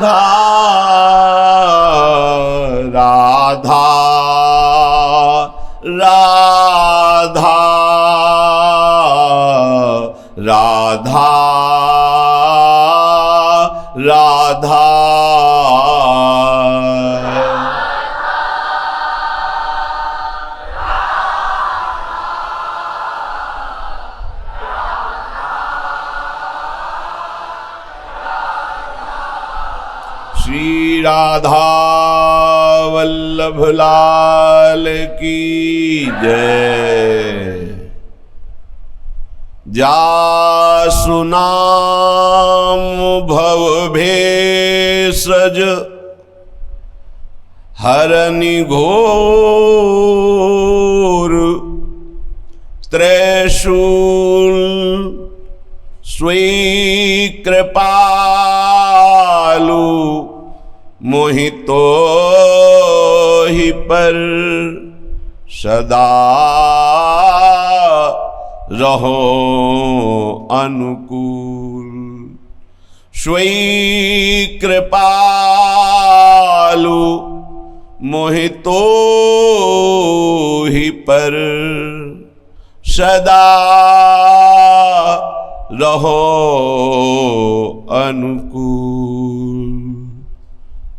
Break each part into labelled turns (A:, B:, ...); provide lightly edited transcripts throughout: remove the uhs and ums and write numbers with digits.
A: राधा राधा राधा राधा श्री राधा वल्लभ लाल की जय। जासु नाम भव भेषज हरनि घोर त्रैशूल स्वीकृपालु मोहितो ही पर सदा रहो अनुकूल। स्वीकृपालु मोहितो ही पर सदा रहो अनुकूल।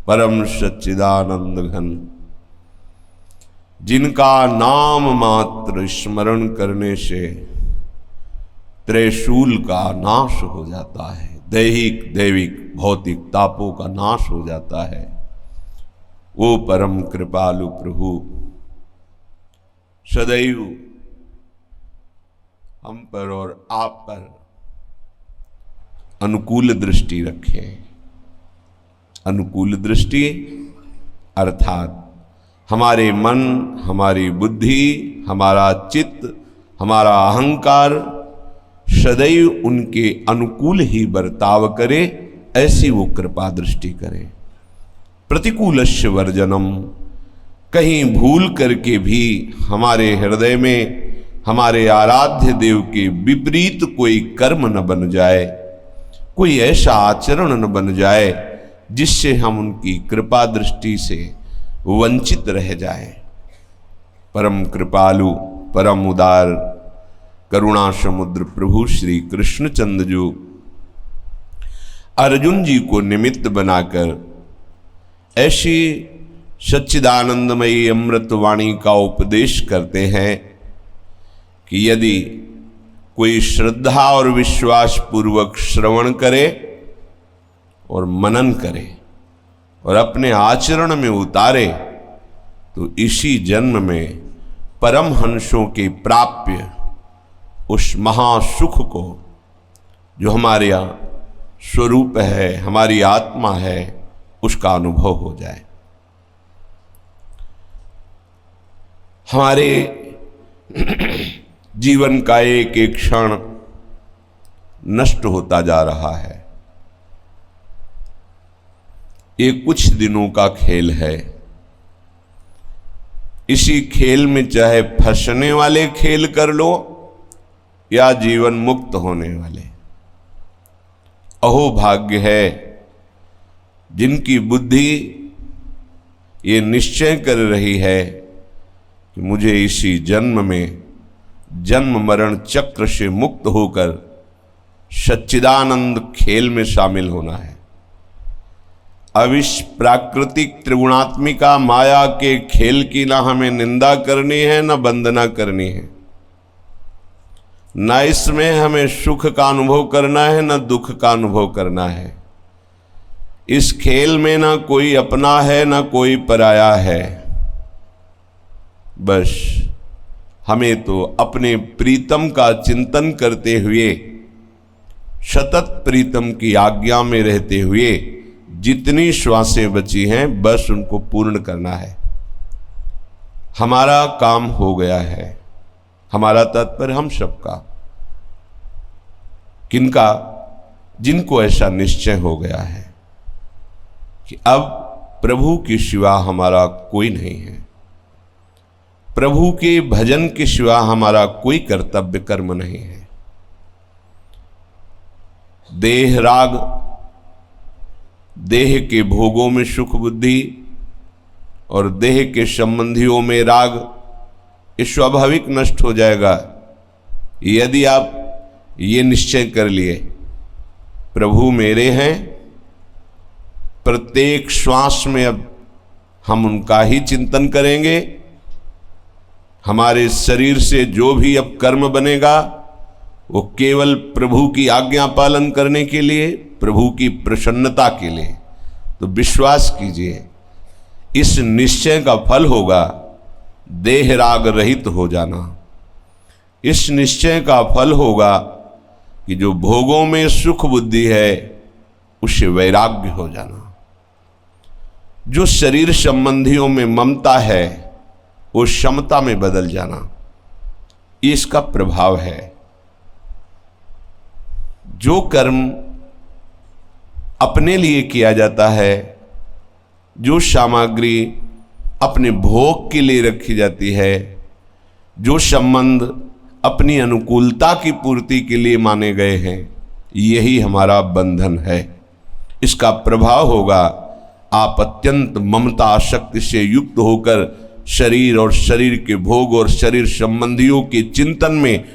A: परम सच्चिदानंद घन, जिनका नाम मात्र स्मरण करने से त्रिशूल का नाश हो जाता है, दैहिक दैविक भौतिक तापों का नाश हो जाता है, वो परम कृपालु प्रभु सदैव हम पर और आप पर अनुकूल दृष्टि रखे। अनुकूल दृष्टि अर्थात हमारे मन, हमारी बुद्धि, हमारा चित्त, हमारा अहंकार सदैव उनके अनुकूल ही बर्ताव करे, ऐसी वो कृपा दृष्टि करे। प्रतिकूलस्य वर्जनम, कहीं भूल करके भी हमारे हृदय में हमारे आराध्य देव के विपरीत कोई कर्म न बन जाए, कोई ऐसा आचरण न बन जाए जिससे हम उनकी कृपा दृष्टि से वंचित रह जाए। परम कृपालु, परम उदार, करुणा समुद्र प्रभु श्री कृष्णचंद्र जो अर्जुन जी को निमित्त बनाकर ऐसी सच्चिदानंदमयी अमृत वाणी का उपदेश करते हैं कि यदि कोई श्रद्धा और विश्वास पूर्वक श्रवण करे और मनन करे और अपने आचरण में उतारे तो इसी जन्म में परमहंसों के प्राप्य उस महासुख को, जो हमारे स्वरूप है, हमारी आत्मा है, उसका अनुभव हो जाए। हमारे जीवन का एक एक क्षण नष्ट होता जा रहा है। ये कुछ दिनों का खेल है। इसी खेल में चाहे फंसने वाले खेल कर लो या जीवन मुक्त होने वाले। अहो भाग्य है जिनकी बुद्धि ये निश्चय कर रही है कि मुझे इसी जन्म में जन्म मरण चक्र से मुक्त होकर सच्चिदानंद खेल में शामिल होना है। अब इस प्राकृतिक त्रिगुणात्मिका माया के खेल की ना हमें निंदा करनी है, ना वंदना करनी है, ना इसमें हमें सुख का अनुभव करना है, ना दुख का अनुभव करना है। इस खेल में ना कोई अपना है, ना कोई पराया है। बस हमें तो अपने प्रीतम का चिंतन करते हुए, सतत प्रीतम की आज्ञा में रहते हुए जितनी श्वासें बची हैं बस उनको पूर्ण करना है। हमारा काम हो गया है। हमारा तात्पर्य हम सबका। किनका? जिनको ऐसा निश्चय हो गया है कि अब प्रभु के सिवा हमारा कोई नहीं है, प्रभु के भजन के सिवा हमारा कोई कर्तव्य कर्म नहीं है। देह राग, देह के भोगों में सुख बुद्धि और देह के संबंधियों में राग, ये स्वाभाविक नष्ट हो जाएगा यदि आप ये निश्चय कर लिए प्रभु मेरे हैं, प्रत्येक श्वास में अब हम उनका ही चिंतन करेंगे। हमारे शरीर से जो भी अब कर्म बनेगा वो केवल प्रभु की आज्ञा पालन करने के लिए, प्रभु की प्रसन्नता के लिए। तो विश्वास कीजिए इस निश्चय का फल होगा देह राग रहित हो जाना। इस निश्चय का फल होगा कि जो भोगों में सुख बुद्धि है उससे वैराग्य हो जाना। जो शरीर संबंधियों में ममता है वो क्षमता में बदल जाना, ये इसका प्रभाव है। जो कर्म अपने लिए किया जाता है, जो सामग्री अपने भोग के लिए रखी जाती है, जो संबंध अपनी अनुकूलता की पूर्ति के लिए माने गए हैं, यही हमारा बंधन है। इसका प्रभाव होगा आप अत्यंत ममता आसक्ति से युक्त होकर शरीर और शरीर के भोग और शरीर संबंधियों के चिंतन में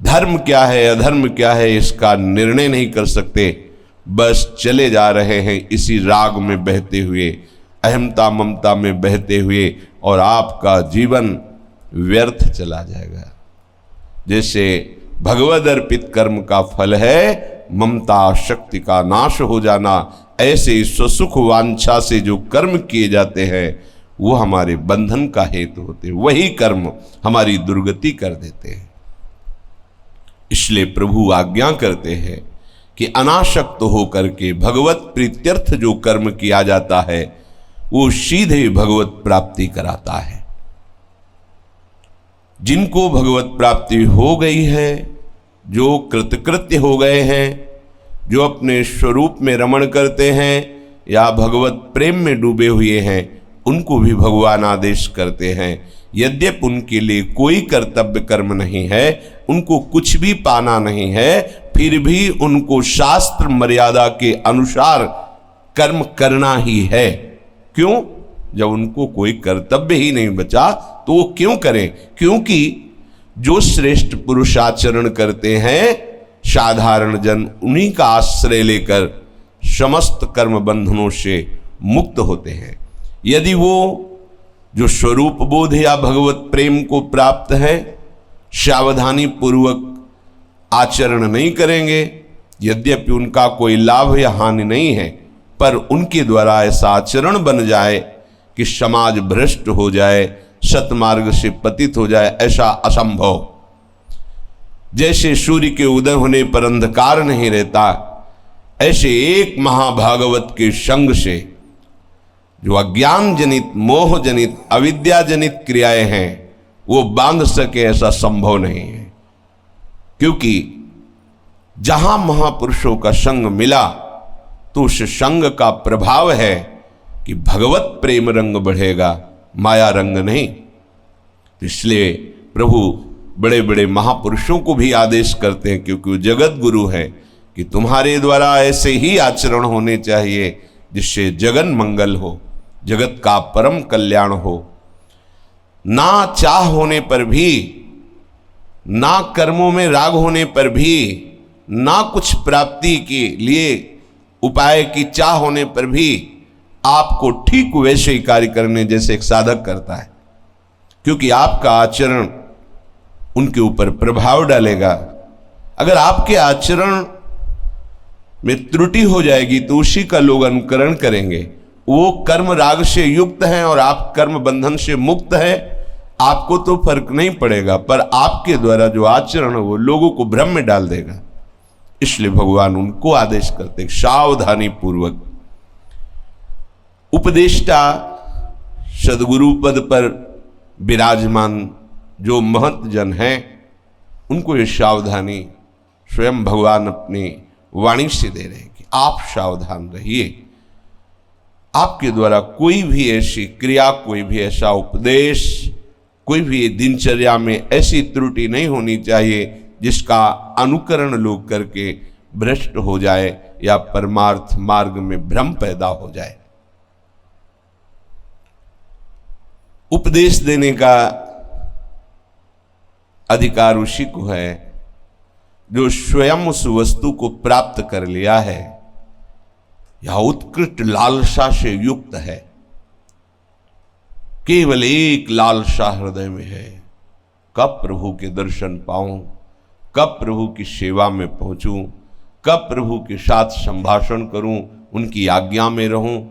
A: धर्म क्या है अधर्म क्या है इसका निर्णय नहीं कर सकते, बस चले जा रहे हैं इसी राग में बहते हुए, अहमता ममता में बहते हुए, और आपका जीवन व्यर्थ चला जाएगा। जैसे भगवद अर्पित कर्म का फल है ममता शक्ति का नाश हो जाना, ऐसे स्वसुख वांछा से जो कर्म किए जाते हैं वो हमारे बंधन का हेतु होते हैं, वही कर्म हमारी दुर्गति कर देते हैं। इसलिए प्रभु आज्ञा करते हैं कि अनासक्त होकर के भगवत प्रीत्यर्थ जो कर्म किया जाता है वो सीधे भगवत प्राप्ति कराता है। जिनको भगवत प्राप्ति हो गई है, जो कृतकृत्य हो गए हैं, जो अपने स्वरूप में रमण करते हैं या भगवत प्रेम में डूबे हुए हैं, उनको भी भगवान आदेश करते हैं यद्यपि उनके लिए कोई कर्तव्य कर्म नहीं है, उनको कुछ भी पाना नहीं है, फिर भी उनको शास्त्र मर्यादा के अनुसार कर्म करना ही है। क्यों? जब उनको कोई कर्तव्य ही नहीं बचा तो वो क्यों करें? क्योंकि जो श्रेष्ठ पुरुष आचरण करते हैं साधारण जन उन्हीं का आश्रय लेकर समस्त कर्म बंधनों से मुक्त होते हैं। यदि वो जो स्वरूप बोध या भगवत प्रेम को प्राप्त है सावधानी पूर्वक आचरण नहीं करेंगे, यद्यपि उनका कोई लाभ या हानि नहीं है, पर उनके द्वारा ऐसा आचरण बन जाए कि समाज भ्रष्ट हो जाए, सतमार्ग से पतित हो जाए, ऐसा असंभव। जैसे सूर्य के उदय होने पर अंधकार नहीं रहता, ऐसे एक महाभागवत के संग से जो अज्ञान जनित मोह जनित अविद्या जनित क्रियाएं हैं वो बांध सके, ऐसा संभव नहीं है। क्योंकि जहां महापुरुषों का संग मिला तो उस संग का प्रभाव है कि भगवत प्रेम रंग बढ़ेगा, माया रंग नहीं। इसलिए प्रभु बड़े बड़े महापुरुषों को भी आदेश करते हैं, क्योंकि वो जगत गुरु है, कि तुम्हारे द्वारा ऐसे ही आचरण होने चाहिए जिससे जगन मंगल हो, जगत का परम कल्याण हो। ना चाह होने पर भी, ना कर्मों में राग होने पर भी, ना कुछ प्राप्ति के लिए उपाय की चाह होने पर भी आपको ठीक वैसे ही कार्य करने जैसे एक साधक करता है, क्योंकि आपका आचरण उनके ऊपर प्रभाव डालेगा। अगर आपके आचरण में त्रुटि हो जाएगी तो उसी का लोग अनुकरण करेंगे। वो कर्म राग से युक्त हैं और आप कर्म बंधन से मुक्त हैं, आपको तो फर्क नहीं पड़ेगा, पर आपके द्वारा जो आचरण है वो लोगों को भ्रम में डाल देगा। इसलिए भगवान उनको आदेश करते हैं सावधानी पूर्वक। उपदेष्टा सदगुरु पद पर विराजमान जो महत जन हैं उनको ये सावधानी स्वयं भगवान अपनी वाणी से दे रहे हैं कि आप सावधान रहिए। आपके द्वारा कोई भी ऐसी क्रिया, कोई भी ऐसा उपदेश, कोई भी दिनचर्या में ऐसी त्रुटि नहीं होनी चाहिए जिसका अनुकरण लोग करके भ्रष्ट हो जाए या परमार्थ मार्ग में भ्रम पैदा हो जाए। उपदेश देने का अधिकार उसी को है जो स्वयं उस वस्तु को प्राप्त कर लिया है या उत्कृष्ट लालसा से युक्त है। केवल एक लालसा हृदय में है, कब प्रभु के दर्शन पाऊं, कब प्रभु की सेवा में पहुंचूं, कब प्रभु के साथ संभाषण करूं, उनकी आज्ञा में रहूं।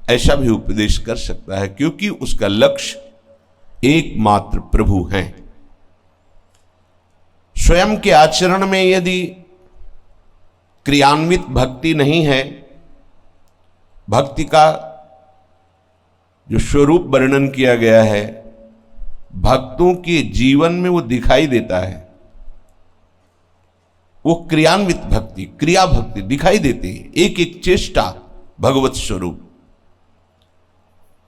A: ऐसा भी उपदेश कर सकता है, क्योंकि उसका लक्ष्य एकमात्र प्रभु हैं। स्वयं के आचरण में यदि क्रियान्वित भक्ति नहीं है, भक्ति का जो स्वरूप वर्णन किया गया है भक्तों के जीवन में वो दिखाई देता है। वो क्रियान्वित भक्ति, क्रिया भक्ति दिखाई देती है, एक एक चेष्टा भगवत स्वरूप।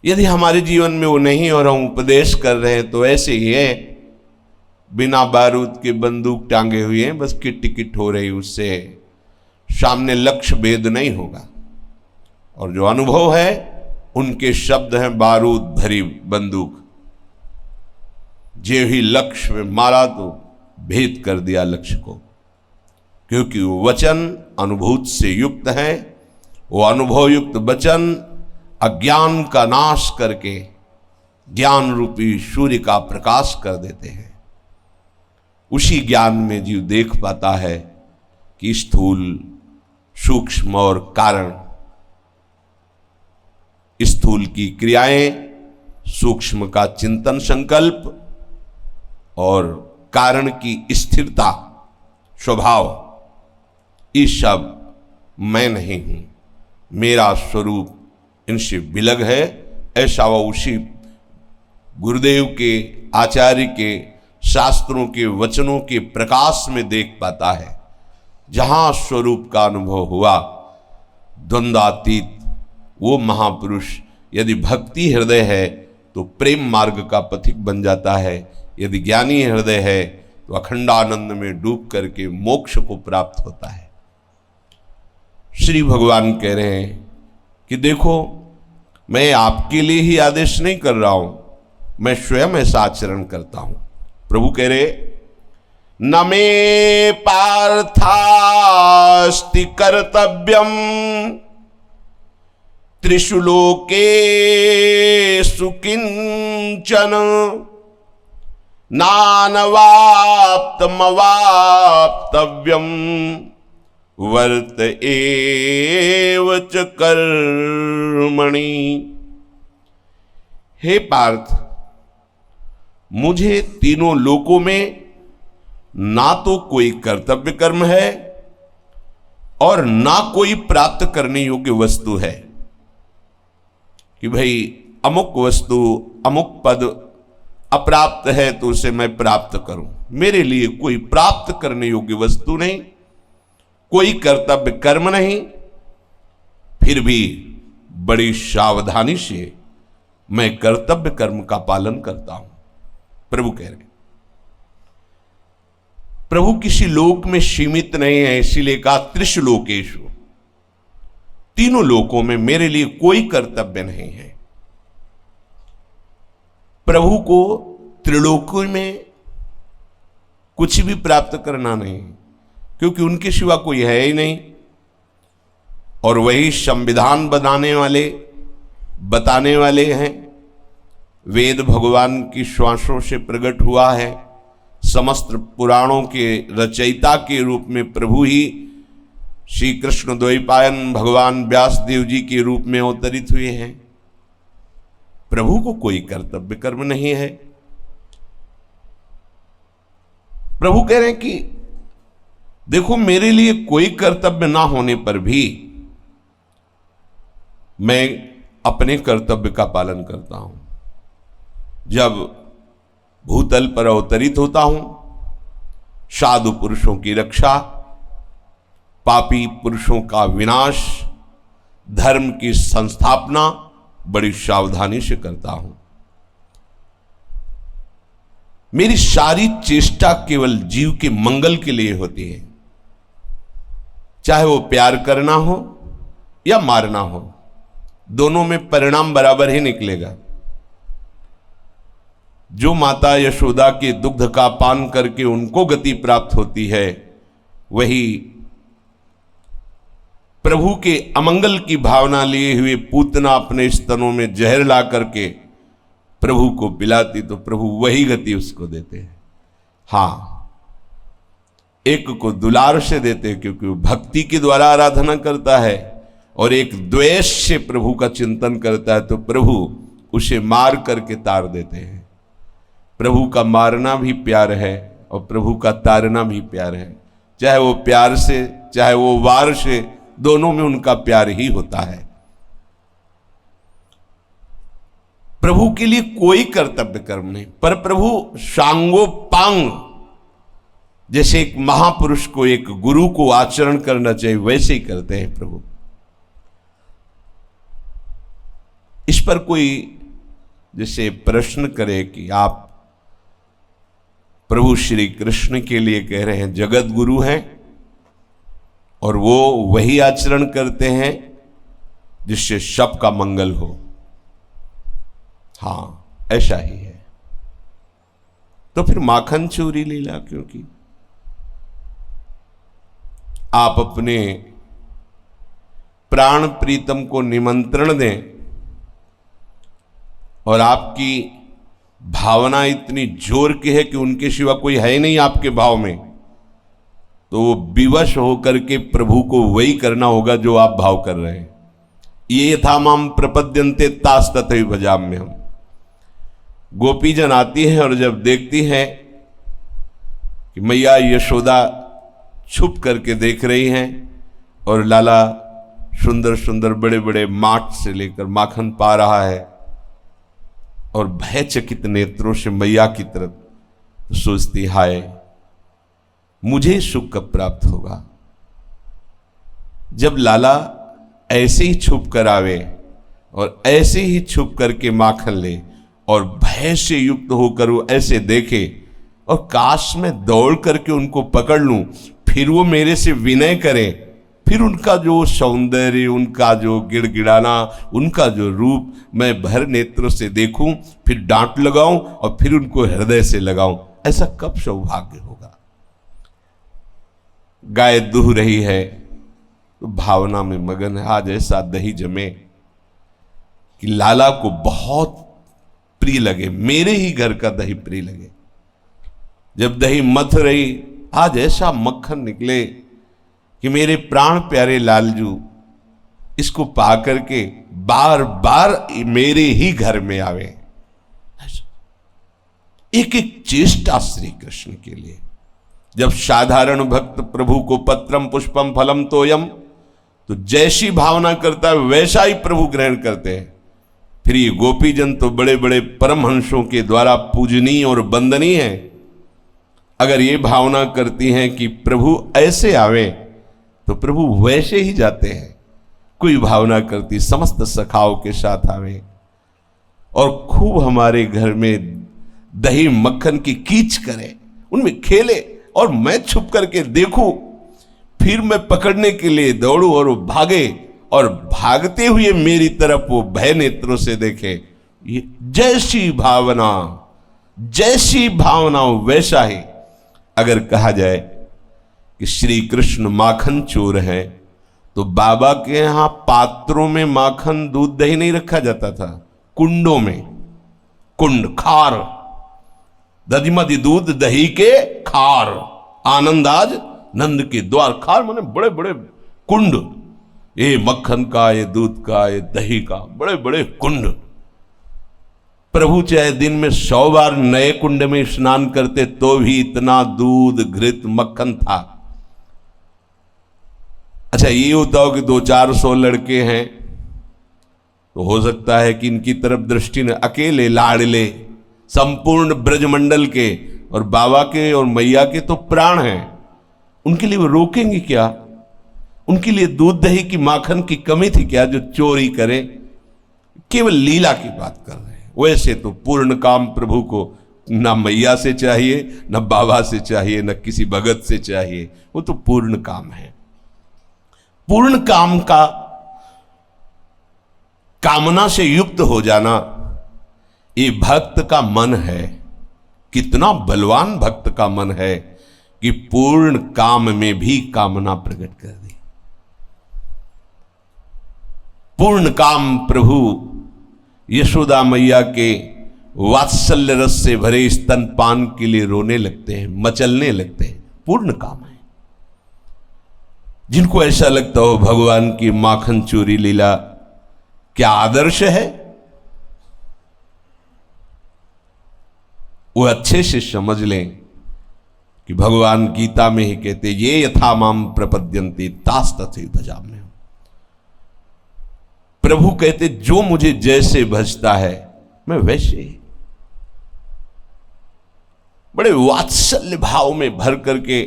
A: यदि हमारे जीवन में वो नहीं और हम उपदेश कर रहे हैं तो ऐसे ही है, बिना बारूद के बंदूक टांगे हुए हैं, बस किट टिकट हो रही, उससे सामने लक्ष्य भेद नहीं होगा। और जो अनुभव है उनके शब्द हैं बारूद भरी बंदूक, जे ही लक्ष्य में मारा तो भेद कर दिया लक्ष्य को, क्योंकि वो वचन अनुभूत से युक्त है। वो अनुभव युक्त वचन अज्ञान का नाश करके ज्ञान रूपी सूर्य का प्रकाश कर देते हैं। उसी ज्ञान में जीव देख पाता है कि स्थूल, सूक्ष्म और कारण, स्थूल की क्रियाएं, सूक्ष्म का चिंतन संकल्प और कारण की स्थिरता स्वभाव, ये सब मैं नहीं हूं, मेरा स्वरूप इनसे विलग है। ऐसा वह उसी गुरुदेव के, आचार्य के, शास्त्रों के वचनों के प्रकाश में देख पाता है। जहां स्वरूप का अनुभव हुआ, द्वंद्वातीत वो महापुरुष, यदि भक्ति हृदय है तो प्रेम मार्ग का पथिक बन जाता है, यदि ज्ञानी हृदय है तो अखंडानंद में डूब करके मोक्ष को प्राप्त होता है। श्री भगवान कह रहे हैं कि देखो, मैं आपके लिए ही आदेश नहीं कर रहा हूं, मैं स्वयं ऐसा आचरण करता हूं। प्रभु कह रहे, न मे पार्थास्ति कर्तव्यम त्रिषु लोकेषु किंचन नानवाप्तमवाप्तव्यम वर्त एव च कर्मणि। हे पार्थ, मुझे तीनों लोकों में ना तो कोई कर्तव्य कर्म है और ना कोई प्राप्त करने योग्य वस्तु है कि भाई अमुक वस्तु, अमुक पद अप्राप्त है तो उसे मैं प्राप्त करूं। मेरे लिए कोई प्राप्त करने योग्य वस्तु नहीं, कोई कर्तव्य कर्म नहीं, फिर भी बड़ी सावधानी से मैं कर्तव्य कर्म का पालन करता हूं। प्रभु कह रहे, प्रभु किसी लोक में सीमित नहीं है, इसीलिए कहा त्रिषु लोकेषु, तीनों लोकों में मेरे लिए कोई कर्तव्य नहीं है। प्रभु को त्रिलोकों में कुछ भी प्राप्त करना नहीं, क्योंकि उनके सिवा कोई है ही नहीं। और वही संविधान बनाने वाले, बताने वाले हैं। वेद भगवान की श्वासों से प्रकट हुआ है। समस्त पुराणों के रचयिता के रूप में प्रभु ही श्री कृष्ण द्वैपायन भगवान व्यासदेव जी के रूप में अवतरित हुए हैं। प्रभु को कोई कर्तव्य कर्म नहीं है। प्रभु कह रहे हैं कि देखो, मेरे लिए कोई कर्तव्य ना होने पर भी मैं अपने कर्तव्य का पालन करता हूं। जब भूतल पर अवतरित होता हूं, साधु पुरुषों की रक्षा, पापी पुरुषों का विनाश, धर्म की संस्थापना बड़ी सावधानी से करता हूं। मेरी सारी चेष्टा केवल जीव के मंगल के लिए होती है। चाहे वो प्यार करना हो या मारना हो, दोनों में परिणाम बराबर ही निकलेगा। जो माता यशोदा के दुग्ध का पान करके उनको गति प्राप्त होती है, वही प्रभु के अमंगल की भावना लिए हुए पूतना अपने स्तनों में जहर ला करके प्रभु को पिलाती तो प्रभु वही गति उसको देते हैं। हाँ, एक को दुलार से देते हैं क्योंकि वो भक्ति के द्वारा आराधना करता है, और एक द्वेष से प्रभु का चिंतन करता है तो प्रभु उसे मार करके तार देते हैं। प्रभु का मारना भी प्यार है और प्रभु का तारना भी प्यार है, चाहे वो प्यार से चाहे वो वार से, दोनों में उनका प्यार ही होता है। प्रभु के लिए कोई कर्तव्य कर्म नहीं, पर प्रभु सांगोपांग, जैसे एक महापुरुष को एक गुरु को आचरण करना चाहिए वैसे ही करते हैं प्रभु। इस पर कोई जैसे प्रश्न करे कि आप प्रभु श्री कृष्ण के लिए कह रहे हैं जगत गुरु हैं और वो वही आचरण करते हैं जिससे सबका मंगल हो। हाँ, ऐसा ही है। तो फिर माखन चोरी लीला क्यों की? आप अपने प्राण प्रीतम को निमंत्रण दें और आपकी भावना इतनी जोर की है कि उनके सिवा कोई है नहीं आपके भाव में, तो वो विवश होकर के प्रभु को वही करना होगा जो आप भाव कर रहे हैं। ये यथा माम प्रपद्यन्ते तास तथैव भजाम्यहम्। गोपीजन आती है और जब देखती है कि मैया यशोदा छुप करके देख रही हैं और लाला सुंदर सुंदर बड़े बड़े माठ से लेकर माखन पा रहा है और भयचकित नेत्रों से मैया की तरफ सोचती, हाय मुझे सुख कब प्राप्त होगा। जब लाला ऐसे ही छुप कर आवे और ऐसे ही छुप करके माखन ले और भय से युक्त होकर वो ऐसे देखे और काश में दौड़ करके उनको पकड़ लूं, फिर वो मेरे से विनय करें, फिर उनका जो सौंदर्य, उनका जो गिड़गिड़ाना, उनका जो रूप मैं भर नेत्रों से देखूं, फिर डांट लगाऊं और फिर उनको हृदय से लगाऊं, ऐसा कब सौभाग्य होगा। गाय दूह रही है तो भावना में मगन है। आज ऐसा दही जमे कि लाला को बहुत प्रिय लगे, मेरे ही घर का दही प्रिय लगे। जब दही मथ रही, आज ऐसा मक्खन निकले कि मेरे प्राण प्यारे लालजू इसको पा करके बार बार मेरे ही घर में आवे। एक एक चेष्टा श्री कृष्ण के लिए। जब साधारण भक्त प्रभु को पत्रम पुष्पम फलम तोयम, तो जैसी भावना करता है वैसा ही प्रभु ग्रहण करते हैं। फिर ये गोपीजन तो बड़े बड़े परमहंसों के द्वारा पूजनीय और वंदनीय हैं। अगर ये भावना करती हैं कि प्रभु ऐसे आवे तो प्रभु वैसे ही जाते हैं। कोई भावना करती समस्त सखाओं के साथ आवे और खूब हमारे घर में दही मक्खन की कीच करे, उनमें खेले और मैं छुप करके देखूं, फिर मैं पकड़ने के लिए दौड़ूं और वो भागे और भागते हुए मेरी तरफ वो भय नेत्रों से देखे। ये जैसी भावना वैसा ही। अगर कहा जाए कि श्री कृष्ण माखन चोर है, तो बाबा के यहां पात्रों में माखन दूध दही नहीं रखा जाता था, कुंडों में। कुंड खार, दधिमधि दूध दही के खार, आनंद आज नंद के द्वार। खार माने बड़े बड़े कुंड, ये मक्खन का, ये दूध का, ये दही का, बड़े बड़े कुंड। प्रभु चाहे दिन में 100 बार नए कुंड में स्नान करते तो भी इतना दूध घृत मक्खन था। अच्छा, ये होता हो कि 200-400 लड़के हैं तो हो सकता है कि इनकी तरफ दृष्टि न, अकेले लाडले संपूर्ण ब्रजमंडल के और बाबा के और मैया के तो प्राण हैं, उनके लिए वो रोकेंगे क्या? उनके लिए दूध दही की माखन की कमी थी क्या जो चोरी करें? केवल लीला की बात कर रहे हैं। वैसे तो पूर्ण काम प्रभु को ना मैया से चाहिए, न बाबा से चाहिए, न किसी भगत से चाहिए, वो तो पूर्ण काम है। पूर्ण काम का कामना से युक्त हो जाना, ये भक्त का मन है। कितना बलवान भक्त का मन है कि पूर्ण काम में भी कामना प्रकट कर दी। पूर्ण काम प्रभु यशोदा मैया के वात्सल्य रस से भरे स्तनपान के लिए रोने लगते हैं, मचलने लगते हैं। पूर्ण काम है। जिनको ऐसा लगता हो भगवान की माखन चोरी लीला क्या आदर्श है, वो अच्छे से समझ लें कि भगवान गीता में ही कहते ये यथा माम प्रपद्यन्ते तास तथैव भजाम्यहम्। प्रभु कहते जो मुझे जैसे भजता है मैं वैसे ही। बड़े वात्सल्य भाव में भर करके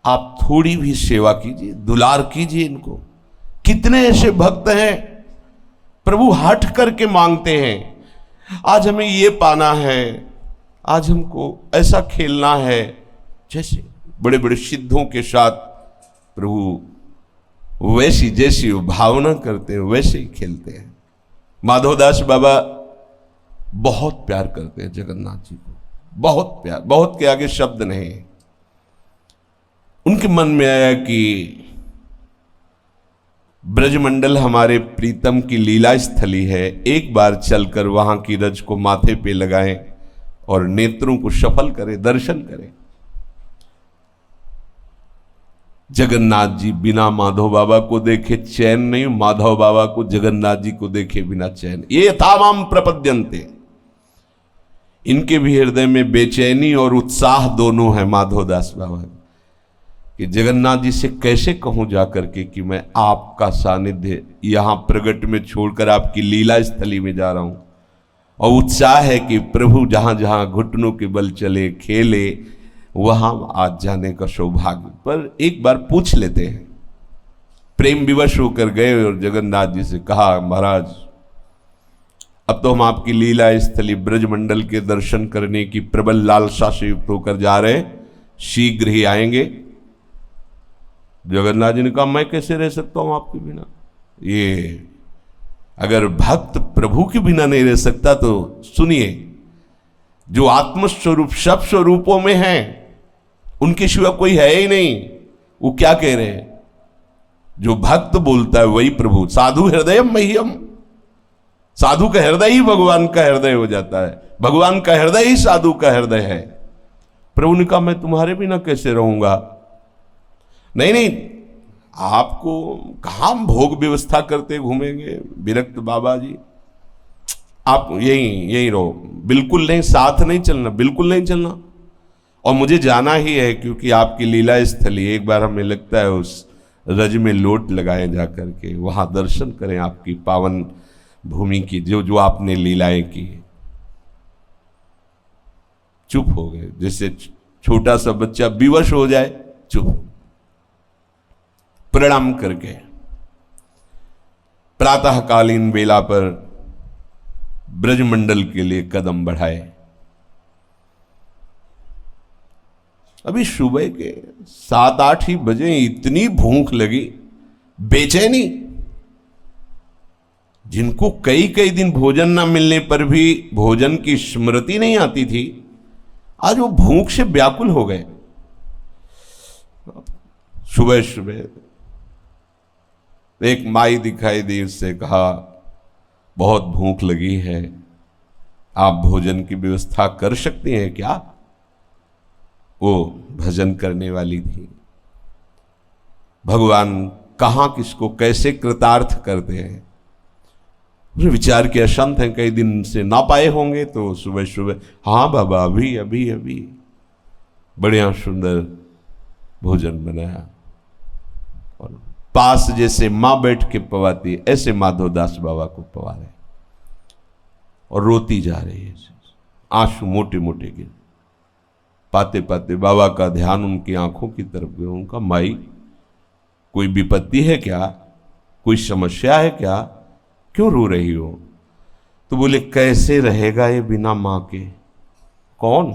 A: आप थोड़ी भी सेवा कीजिए, दुलार कीजिए इनको। कितने ऐसे भक्त हैं प्रभु हट करके मांगते हैं, आज हमें ये पाना है, आज हमको ऐसा खेलना है। जैसे बड़े बड़े सिद्धों के साथ प्रभु वैसी जैसी वो भावना करते हैं वैसे ही खेलते हैं। माधवदास बाबा बहुत प्यार करते हैं जगन्नाथ जी को, बहुत प्यार, बहुत के आगे शब्द नहीं। उनके मन में आया कि ब्रजमंडल हमारे प्रीतम की लीला स्थली है, एक बार चलकर वहां की रज को माथे पे लगाएं और नेत्रों को सफल करें, दर्शन करें। जगन्नाथ जी बिना माधव बाबा को देखे चैन नहीं, माधव बाबा को जगन्नाथ जी को देखे बिना चैन। ये यथामाम प्रपद्यन्ते। इनके भी हृदय में बेचैनी और उत्साह दोनों है माधवदास बाबा कि जगन्नाथ जी से कैसे कहूं जाकर के कि मैं आपका सानिध्य यहां प्रगट में छोड़कर आपकी लीला स्थली में जा रहा हूं। और उत्साह है कि प्रभु जहां जहां घुटनों के बल चले खेले वहां आज जाने का सौभाग्य। पर एक बार पूछ लेते हैं। प्रेम विवश होकर गए और जगन्नाथ जी से कहा महाराज अब तो हम आपकी लीला स्थली ब्रजमंडल के दर्शन करने की प्रबल लालसा से युक्त होकर जा रहे हैं, शीघ्र ही आएंगे। जगन्नाथ जी ने कहा मैं कैसे रह सकता हूं आपके बिना। ये अगर भक्त प्रभु के बिना नहीं रह सकता तो सुनिए, जो आत्मस्वरूप सब स्वरूपों में है उनके सिवा कोई है ही नहीं। वो क्या कह रहे हैं, जो भक्त बोलता है वही प्रभु। साधु हृदय मह्यम, साधु का हृदय ही भगवान का हृदय हो जाता है, भगवान का हृदय ही साधु का हृदय है। प्रभु ने कहा मैं तुम्हारे बिना कैसे रहूंगा। नहीं नहीं, आपको कहां भोग व्यवस्था करते घूमेंगे विरक्त बाबा जी, आप यही रहो, बिल्कुल नहीं, साथ नहीं चलना, बिल्कुल नहीं चलना। और मुझे जाना ही है क्योंकि आपकी लीला स्थली, एक बार हमें लगता है उस रज में लोट लगाए जा करके वहां दर्शन करें आपकी पावन भूमि की, जो जो आपने लीलाएं की। चुप हो गए, जैसे छोटा सा बच्चा विवश हो जाए, चुप। प्रणाम करके प्रातःकालीन बेला पर ब्रजमंडल के लिए कदम बढ़ाए। अभी सुबह के 7-8 ही बजे, इतनी भूख लगी, बेचैनी। जिनको कई कई दिन भोजन ना मिलने पर भी भोजन की स्मृति नहीं आती थी, आज वो भूख से व्याकुल हो गए। सुबह सुबह एक माई दिखाई दी, उससे कहा बहुत भूख लगी है, आप भोजन की व्यवस्था कर सकती हैं क्या। वो भजन करने वाली थी। भगवान कहाँ किसको कैसे कृतार्थ करते हैं, उसने विचार किया। संत हैं, कई दिन से ना पाए होंगे, तो सुबह सुबह हाँ बाबा अभी अभी अभी बढ़िया सुंदर भोजन बनाया। और पास जैसे माँ बैठ के पवाती, ऐसे माधवदास बाबा को पवा रहे और रोती जा रही है, आंसू मोटे मोटे गिर। पाते पाते बाबा का ध्यान उनकी आंखों की तरफ गया। उनका माई कोई विपत्ति है क्या, कोई समस्या है क्या, क्यों रो रही हो। तो बोले कैसे रहेगा ये बिना माँ के। कौन।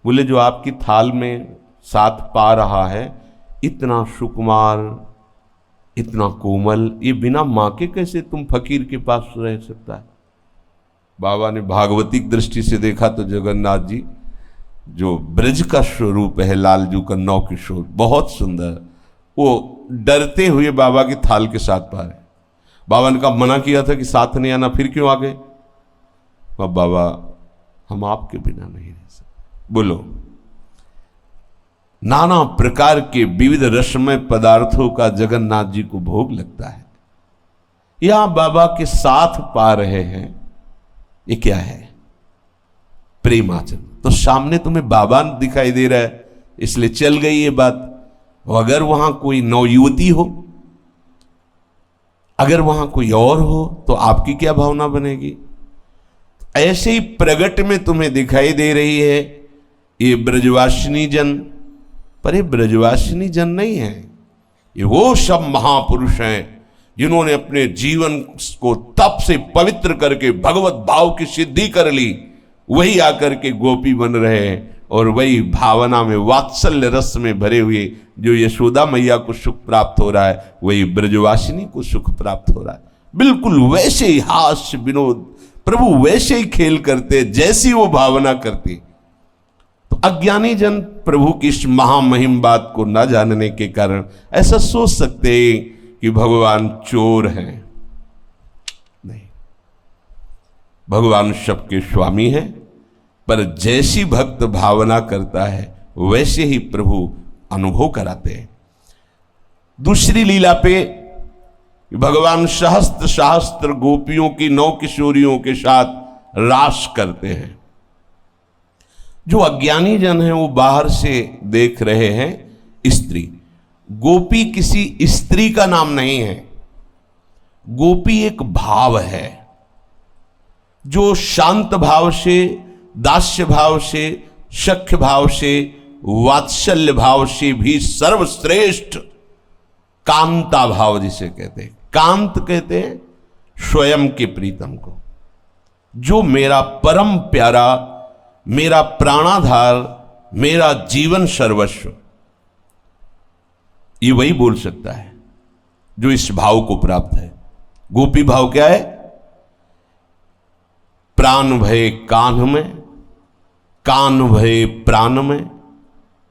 A: बोले जो आपकी थाल में साथ पा रहा है, इतना सुकुमार, इतना कोमल, ये बिना मां के कैसे तुम फकीर के पास रह सकता है। बाबा ने भागवतिक दृष्टि से देखा तो जगन्नाथ जी जो ब्रज का स्वरूप है, लालजू का नौ किशोर, बहुत सुंदर, वो डरते हुए बाबा की थाल के साथ पा रहे। बाबा ने कहा मना किया था कि साथ नहीं आना, फिर क्यों आ गए। अब बाबा हम आपके बिना नहीं रह सकते। बोलो, नाना प्रकार के विविध रसमय पदार्थों का जगन्नाथ जी को भोग लगता है, यहां बाबा के साथ पा रहे हैं। ये क्या है? प्रेमाचल। तो सामने तुम्हें बाबा दिखाई दे रहा है इसलिए चल गई ये बात। अगर वहां कोई नवयुवती हो, अगर वहां कोई और हो, तो आपकी क्या भावना बनेगी? ऐसे ही प्रगट में तुम्हें दिखाई दे रही है ये ब्रजवासिनी जन, पर ये ब्रजवासिनी जन नहीं है, ये वो सब महापुरुष हैं जिन्होंने अपने जीवन को तप से पवित्र करके भगवत भाव की सिद्धि कर ली। वही आकर के गोपी बन रहे हैं और वही भावना में, वात्सल्य रस में भरे हुए जो यशोदा मैया को सुख प्राप्त हो रहा है, वही ब्रजवासिनी को सुख प्राप्त हो रहा है। बिल्कुल वैसे ही हास्य विनोद प्रभु वैसे ही खेल करते जैसी वो भावना करती। तो अज्ञानी जन प्रभु की इस महामहिम बात को न जानने के कारण ऐसा सोच सकते हैं कि भगवान चोर हैं। नहीं, भगवान सबके स्वामी हैं, पर जैसी भक्त भावना करता है वैसे ही प्रभु अनुभव कराते हैं। दूसरी लीला पे भगवान सहस्त्र सहस्त्र गोपियों की 9 किशोरियों के साथ रास करते हैं। जो अज्ञानी जन हैं वो बाहर से देख रहे हैं स्त्री। गोपी किसी स्त्री का नाम नहीं है, गोपी एक भाव है जो शांत भाव से, दास्य भाव से, सख्य भाव से, वात्सल्य भाव से भी सर्वश्रेष्ठ कांता भाव जिसे कहते हैं। कांत कहते हैं स्वयं के प्रीतम को, जो मेरा परम प्यारा, मेरा प्राणाधार, मेरा जीवन सर्वस्व, ये वही बोल सकता है जो इस भाव को प्राप्त है। गोपी भाव क्या है? प्राण भय कान में, कान भय प्राण में,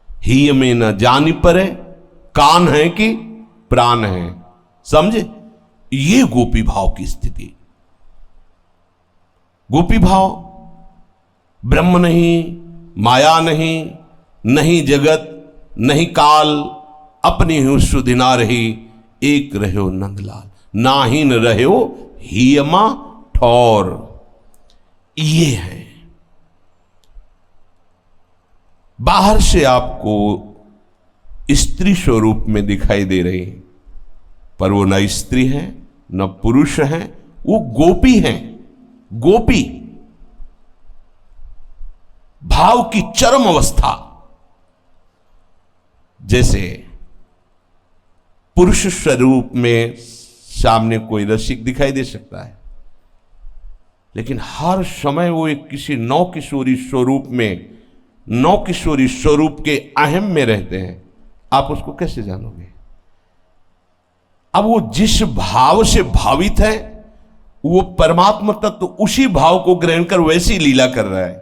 A: ही में न जानी परे, कान है कि प्राण है। समझे? ये गोपी भाव की स्थिति। गोपी भाव ब्रह्म नहीं, माया नहीं, नहीं जगत, नहीं काल, अपनी ही सुधि ना रही, एक रहो नंदलाल, नाहीन रहो हियमा ठौर। ये है। बाहर से आपको स्त्री स्वरूप में दिखाई दे रही है, पर वो न स्त्री है न पुरुष है, वो गोपी है। गोपी भाव की चरम अवस्था। जैसे पुरुष स्वरूप में सामने कोई रसिक दिखाई दे सकता है, लेकिन हर समय वो एक किसी नौ किशोरी स्वरूप में, नौ किशोरी स्वरूप के अहम में रहते हैं। आप उसको कैसे जानोगे? अब वो जिस भाव से भावित है, वो परमात्मा तत्व तो उसी भाव को ग्रहण कर वैसी लीला कर रहा है।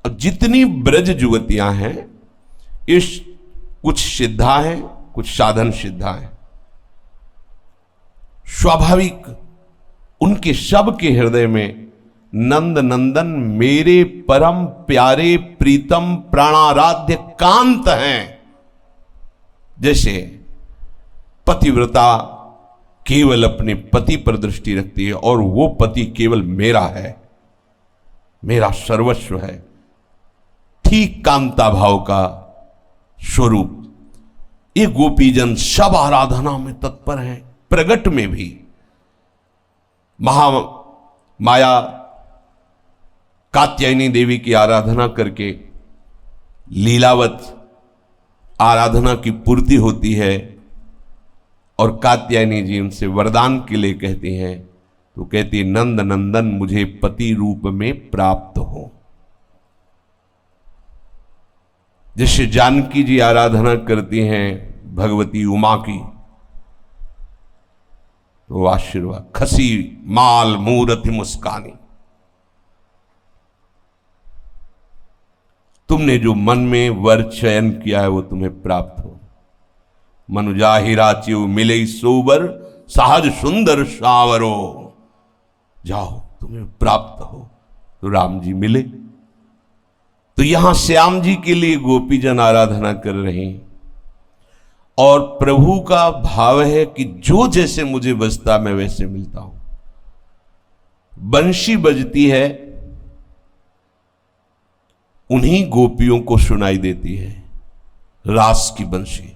A: अब जितनी ब्रज युवतियां हैं, इस कुछ सिद्धा हैं, कुछ साधन सिद्धा हैं। स्वाभाविक उनके सब के हृदय में नंद नंदन मेरे परम प्यारे प्रीतम प्राणाराध्य कांत हैं। जैसे पतिव्रता केवल अपने पति पर दृष्टि रखती है और वो पति केवल मेरा है, मेरा सर्वस्व है, ठीक कांता भाव का स्वरूप। ये गोपीजन सब आराधना में तत्पर हैं, प्रगट में भी। माया कात्यायनी देवी की आराधना करके लीलावत आराधना की पूर्ति होती है और कात्यायनी जी उनसे वरदान के लिए कहती हैं, तो कहती है नंद नंदन मुझे पति रूप में प्राप्त हो। जैसे जानकी जी आराधना करती हैं भगवती उमा की, तो आशीर्वाद खसी माल मूरति मुस्कानी। तुमने जो मन में वर चयन किया है वो तुम्हें प्राप्त हो। मनुजाहिरा चिव मिले सोबर सहज सुंदर सावरो। जाओ तुम्हें प्राप्त हो। तो राम जी मिले। तो यहां श्याम जी के लिए गोपीजन आराधना कर रहे हैं और प्रभु का भाव है कि जो जैसे मुझे बजता मैं वैसे मिलता हूं। बंशी बजती है, उन्हीं गोपियों को सुनाई देती है रास की बंशी।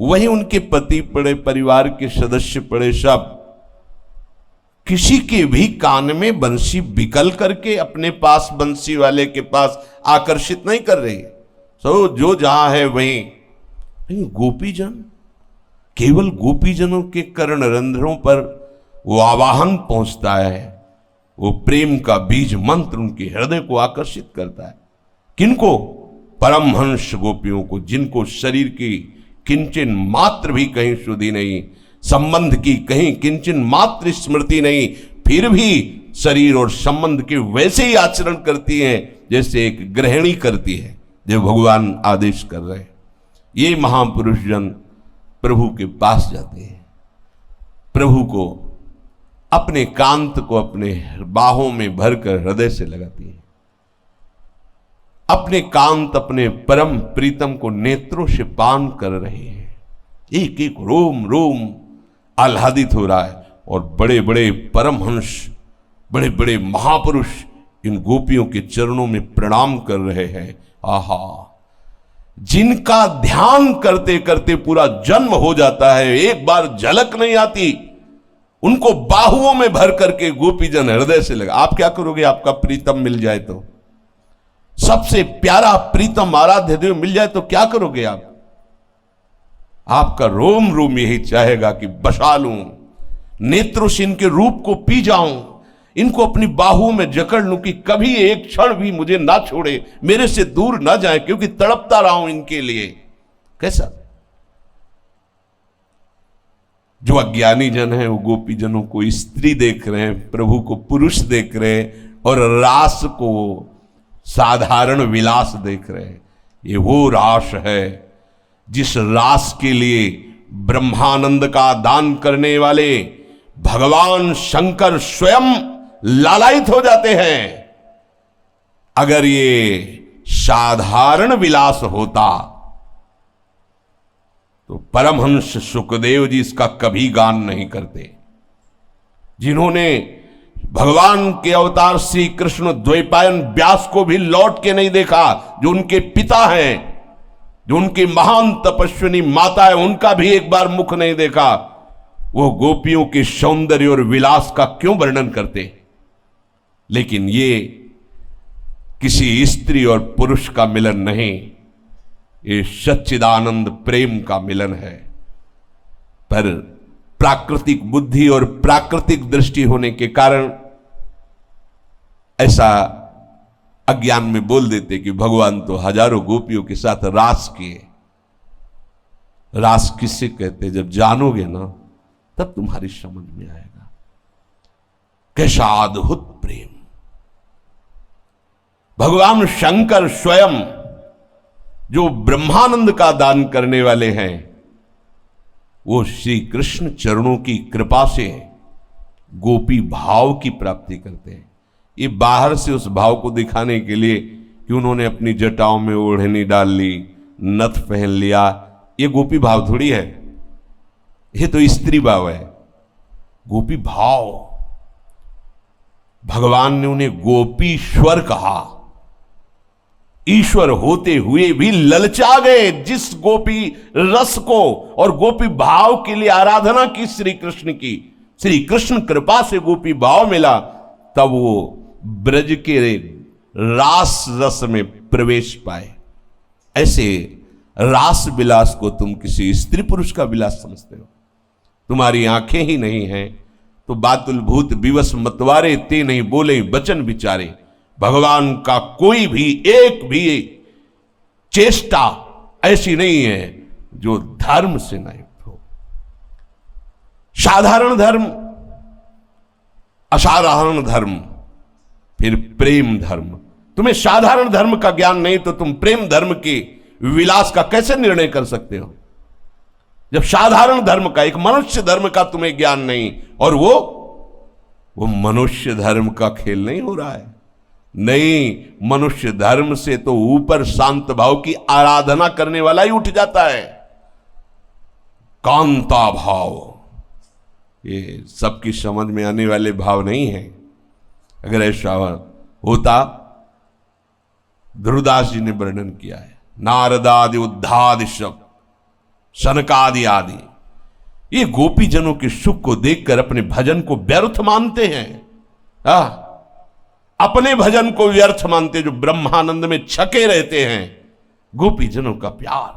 A: वही उनके पति पड़े, परिवार के सदस्य पड़े, सब किसी के भी कान में बंसी बिकल करके अपने पास बंसी वाले के पास आकर्षित नहीं कर रही। सो जो जहां है वहीं। गोपीजन, केवल गोपीजनों के कर्ण रंध्रों पर वो आवाहन पहुंचता है, वो प्रेम का बीज मंत्र उनके हृदय को आकर्षित करता है। किनको? परमहंस गोपियों को, जिनको शरीर की किंचन मात्र भी कहीं शुद्धि नहीं, संबंध की कहीं किंचन मात्र स्मृति नहीं, फिर भी शरीर और संबंध के वैसे ही आचरण करती हैं जैसे एक गृहिणी करती है, जो भगवान आदेश कर रहे हैं। ये महापुरुष जन प्रभु के पास जाते हैं, प्रभु को, अपने कांत को अपने बाहों में भरकर हृदय से लगाती है। अपने कांत, अपने परम प्रीतम को नेत्रों से पान कर रहे हैं। एक एक रोम रोम आह्लादित हो रहा है और बड़े बड़े परमहंस, बड़े बड़े महापुरुष इन गोपियों के चरणों में प्रणाम कर रहे हैं। आहा, जिनका ध्यान करते करते पूरा जन्म हो जाता है, एक बार झलक नहीं आती, उनको बाहुओं में भर करके गोपीजन हृदय से लगा। आप क्या करोगे? आपका प्रीतम मिल जाए तो, सबसे प्यारा प्रीतम आराध्य देव मिल जाए तो क्या करोगे आप? आपका रोम रोम यही चाहेगा कि बसा लूं, नेत्रों से इनके रूप को पी जाऊं, इनको अपनी बाहुओं में जकड़ लूं कि कभी एक क्षण भी मुझे ना छोड़े, मेरे से दूर ना जाए, क्योंकि तड़पता रहा हूं इनके लिए। कैसा? जो अज्ञानी जन है वो गोपी जनों को स्त्री देख रहे हैं, प्रभु को पुरुष देख रहे हैं और रास को साधारण विलास देख रहे हैं। ये वो रास है जिस रास के लिए ब्रह्मानंद का दान करने वाले भगवान शंकर स्वयं लालायित हो जाते हैं। अगर ये साधारण विलास होता तो परमहंस सुखदेव जी इसका कभी गान नहीं करते, जिन्होंने भगवान के अवतार श्री कृष्ण द्वैपायन व्यास को भी लौट के नहीं देखा, जो उनके पिता हैं, जो उनकी महान तपस्विनी माता है, उनका भी एक बार मुख नहीं देखा। वो गोपियों के सौंदर्य और विलास का क्यों वर्णन करते? लेकिन ये किसी स्त्री और पुरुष का मिलन नहीं, ये सच्चिदानंद प्रेम का मिलन है। पर प्राकृतिक बुद्धि और प्राकृतिक दृष्टि होने के कारण ऐसा अज्ञान में बोल देते कि भगवान तो हजारों गोपियों के साथ रास किए। रास किससे कहते? जब जानोगे ना तब तुम्हारी समझ में आएगा कैसा अद्भुत प्रेम। भगवान शंकर स्वयं जो ब्रह्मानंद का दान करने वाले हैं, वो श्री कृष्ण चरणों की कृपा से गोपी भाव की प्राप्ति करते हैं। ये बाहर से उस भाव को दिखाने के लिए कि उन्होंने अपनी जटाओं में ओढ़नी डाल ली, नथ पहन लिया, ये गोपी भाव थोड़ी है, ये तो स्त्री भाव है। गोपी भाव, भगवान ने उन्हें गोपीश्वर कहा। ईश्वर होते हुए भी ललचा गए जिस गोपी रस को और गोपी भाव के लिए आराधना की श्री कृष्ण की, श्री कृष्ण कृपा से गोपी भाव मिला, तब वो ब्रज के रास रस में प्रवेश पाए। ऐसे रास विलास को तुम किसी स्त्री पुरुष का विलास समझते हो? तुम्हारी आंखें ही नहीं हैं तो बातुल भूत विवश मतवारे ते नहीं बोले बचन विचारे। भगवान का कोई भी एक भी चेष्टा ऐसी नहीं है जो धर्म से न युक्त हो। साधारण धर्म, असाधारण धर्म, फिर प्रेम धर्म। तुम्हें साधारण धर्म का ज्ञान नहीं तो तुम प्रेम धर्म के विलास का कैसे निर्णय कर सकते हो? जब साधारण धर्म का, एक मनुष्य धर्म का तुम्हें ज्ञान नहीं, और वो मनुष्य धर्म का खेल नहीं हो रहा है। नहीं, मनुष्य धर्म से तो ऊपर शांत भाव की आराधना करने वाला ही उठ जाता है। कांता भाव, ये सबकी समझ में आने वाले भाव नहीं है। अगर ऐसा होता, ध्रुवदास जी ने वर्णन किया है, नारदादि उद्धादि शब्द, सनकादि आदि, ये गोपी जनों के सुख को देखकर अपने भजन को व्यर्थ मानते हैं। अपने भजन को व्यर्थ मानते, जो ब्रह्मानंद में छके रहते हैं। गोपी जनों का प्यार,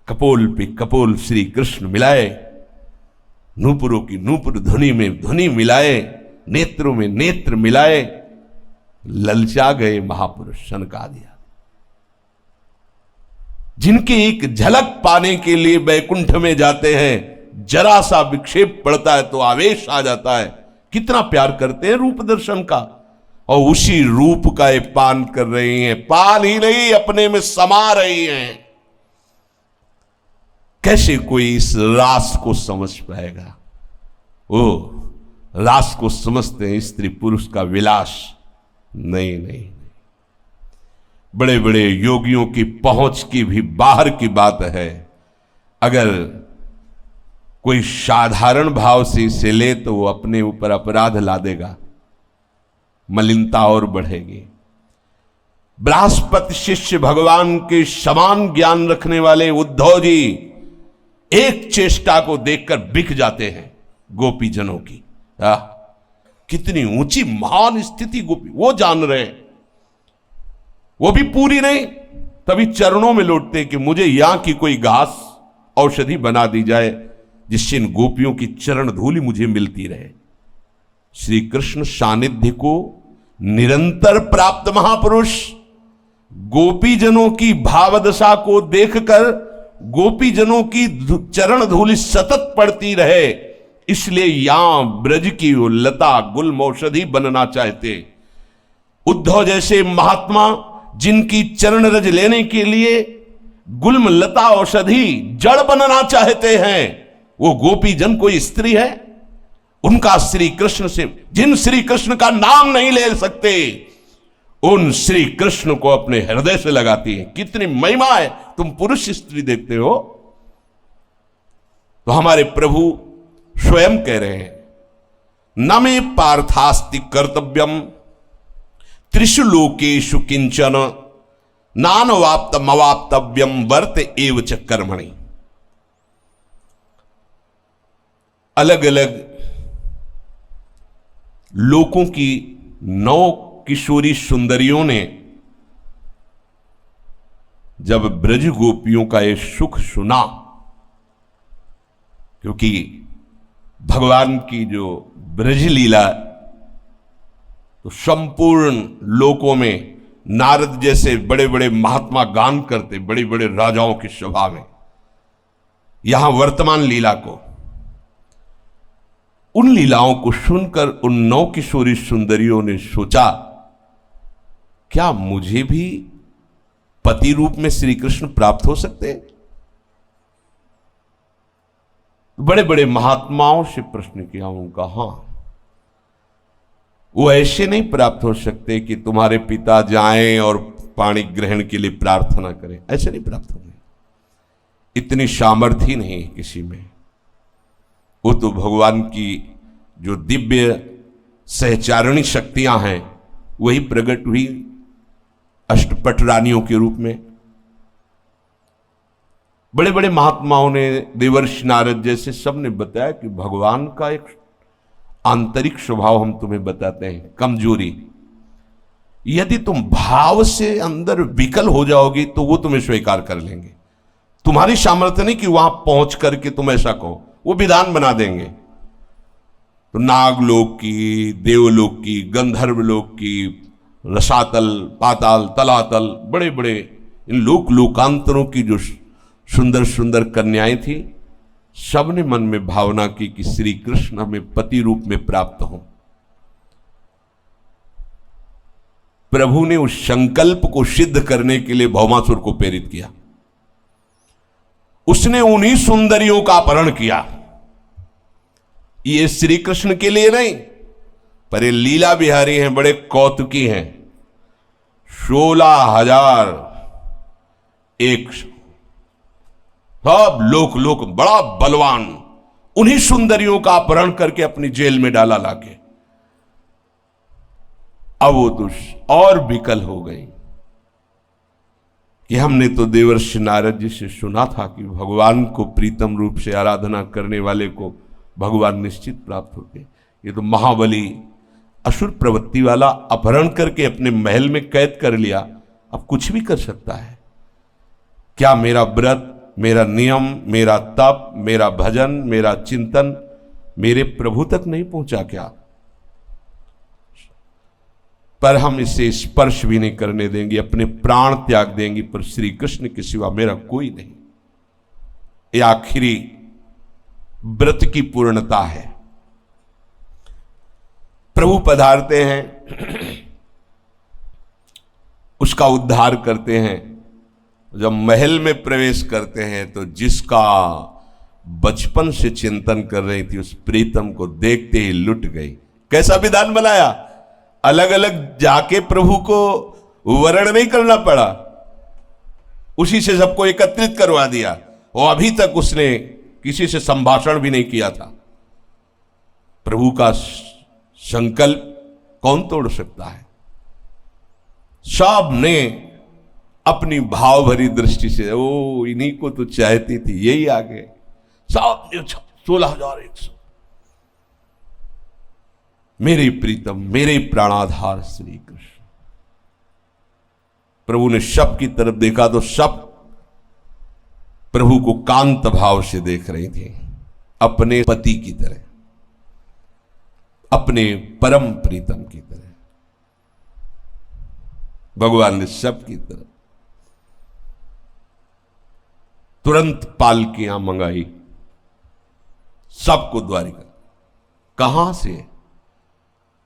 A: कपोल पे कपोल श्री कृष्ण मिलाए, नूपुरों की नूपुर ध्वनि में ध्वनि मिलाए, नेत्रों में नेत्र मिलाए, ललचा गए महापुरुष सनकादि, जिनके एक झलक पाने के लिए बैकुंठ में जाते हैं। जरा सा विक्षेप पड़ता है तो आवेश आ जाता है। कितना प्यार करते हैं रूप दर्शन का, और उसी रूप का ये पान कर रही हैं। पान ही नहीं, अपने में समा रही हैं। कैसे कोई इस रास को समझ पाएगा? वो रास को समझते हैं स्त्री पुरुष का विलास। नहीं नहीं, बड़े बड़े योगियों की पहुंच की भी बाहर की बात है। अगर कोई साधारण भाव से इसे ले तो वो अपने ऊपर अपराध ला देगा, मलिनता और बढ़ेगी। बृहस्पति शिष्य भगवान के समान ज्ञान रखने वाले उद्धव जी एक चेष्टा को देखकर बिक जाते हैं गोपी जनों की। कितनी ऊंची महान स्थिति गोपी, वो जान रहे हैं, वो भी पूरी नहीं, तभी चरणों में लौटते कि मुझे यहां की कोई घास औषधि बना दी जाए जिससे इन गोपियों की चरण धूलि मुझे मिलती रहे। श्री कृष्ण सानिध्य को निरंतर प्राप्त महापुरुष गोपी जनों की भावदशा को देखकर गोपी जनों की चरण धूलि सतत पड़ती रहे, इसलिए यहां ब्रज की वो लता गुल्म औषधि बनना चाहते। उद्धव जैसे महात्मा जिनकी चरण रज लेने के लिए गुल्म लता औषधि जड़ बनना चाहते हैं, वो गोपी जन कोई स्त्री है? उनका श्री कृष्ण से, जिन श्री कृष्ण का नाम नहीं ले सकते, उन श्री कृष्ण को अपने हृदय से लगाती है। कितनी महिमा है। तुम पुरुष स्त्री देखते हो, तो हमारे प्रभु स्वयं कह रहे हैं, न मे पार्थास्ति कर्तव्यम त्रिषु लोकेषु किंचन नानवाप्तमवाप्तव्यम वर्त एव च कर्मणि। अलग अलग लोकों की 9 किशोरी सुंदरियों ने जब ब्रज गोपियों का ये सुख सुना, क्योंकि भगवान की जो ब्रज लीला तो संपूर्ण लोकों में नारद जैसे बड़े बड़े महात्मा गान करते, बड़े बड़े राजाओं की सभा में, यहां वर्तमान लीला को, उन लीलाओं को सुनकर उन 9 किशोरी सुंदरियों ने सोचा, क्या मुझे भी पति रूप में श्री कृष्ण प्राप्त हो सकते? बड़े बड़े महात्माओं से प्रश्न किया उनका, हां, वो ऐसे नहीं प्राप्त हो सकते कि तुम्हारे पिता जाएं और पानी ग्रहण के लिए प्रार्थना करें, ऐसे नहीं प्राप्त होंगे। इतनी सामर्थ्य नहीं है किसी में। वो तो भगवान की जो दिव्य सहचारणी शक्तियां हैं वही प्रकट हुई अष्टपट रानियों के रूप में। बड़े बड़े महात्माओं ने, देवर्षि नारद जैसे सब ने बताया कि भगवान का एक आंतरिक स्वभाव हम तुम्हें बताते हैं, कमजोरी। यदि तुम भाव से अंदर विकल हो जाओगी तो वो तुम्हें स्वीकार कर लेंगे। तुम्हारी सामर्थ्य नहीं कि वहां पहुंच करके तुम ऐसा कहो, वो विधान बना देंगे। तो नागलोक की, देवलोक की, गंधर्व लोक की, रसातल, पाताल, तलातल, बड़े बड़े इन लोकांतरों की जो सुंदर सुंदर कन्याएं थी। सबने मन में भावना की कि श्री कृष्ण हमें पति रूप में प्राप्त हों। प्रभु ने उस संकल्प को सिद्ध करने के लिए भौमासुर को प्रेरित किया। उसने उन्हीं सुंदरियों का अपहरण किया। ये श्री कृष्ण के लिए नहीं, पर ये लीला बिहारी हैं, बड़े कौतुकी हैं। 16,100 सब लोक बड़ा बलवान, उन्हीं सुंदरियों का अपहरण करके अपनी जेल में डाला लाके। अब वो तो और विकल हो गई कि हमने तो देवर्षि नारद जी से सुना था कि भगवान को प्रीतम रूप से आराधना करने वाले को भगवान निश्चित प्राप्त होते। ये तो महाबली असुर प्रवृत्ति वाला अपहरण करके अपने महल में कैद कर लिया, अब कुछ भी कर सकता है। क्या मेरा व्रत, मेरा नियम, मेरा तप, मेरा भजन, मेरा चिंतन मेरे प्रभु तक नहीं पहुंचा क्या? पर हम इसे स्पर्श भी नहीं करने देंगे, अपने प्राण त्याग देंगे, पर श्री कृष्ण के सिवा मेरा कोई नहीं। ये आखिरी व्रत की पूर्णता है। प्रभु पधारते हैं, उसका उद्धार करते हैं। जब महल में प्रवेश करते हैं तो जिसका बचपन से चिंतन कर रही थी उस प्रीतम को देखते ही लुट गई। कैसा विधान बनाया, अलग अलग जाके प्रभु को वर्ण नहीं करना पड़ा, उसी से सबको एकत्रित करवा दिया। और अभी तक उसने किसी से संभाषण भी नहीं किया था। प्रभु का संकल्प कौन तोड़ सकता है? सब ने अपनी भाव भरी दृष्टि से, ओ इन्हीं को तो चाहती थी, यही आ गए। सब 16,100 मेरे प्रीतम, मेरे प्राणाधार श्री कृष्ण। प्रभु ने सब की तरफ देखा तो सब प्रभु को कांत भाव से देख रही थी, अपने पति की तरह, अपने परम प्रीतम की तरह। भगवान ने सब की तरफ तुरंत पालकियां मंगाई, सबको द्वारिका। कहां से?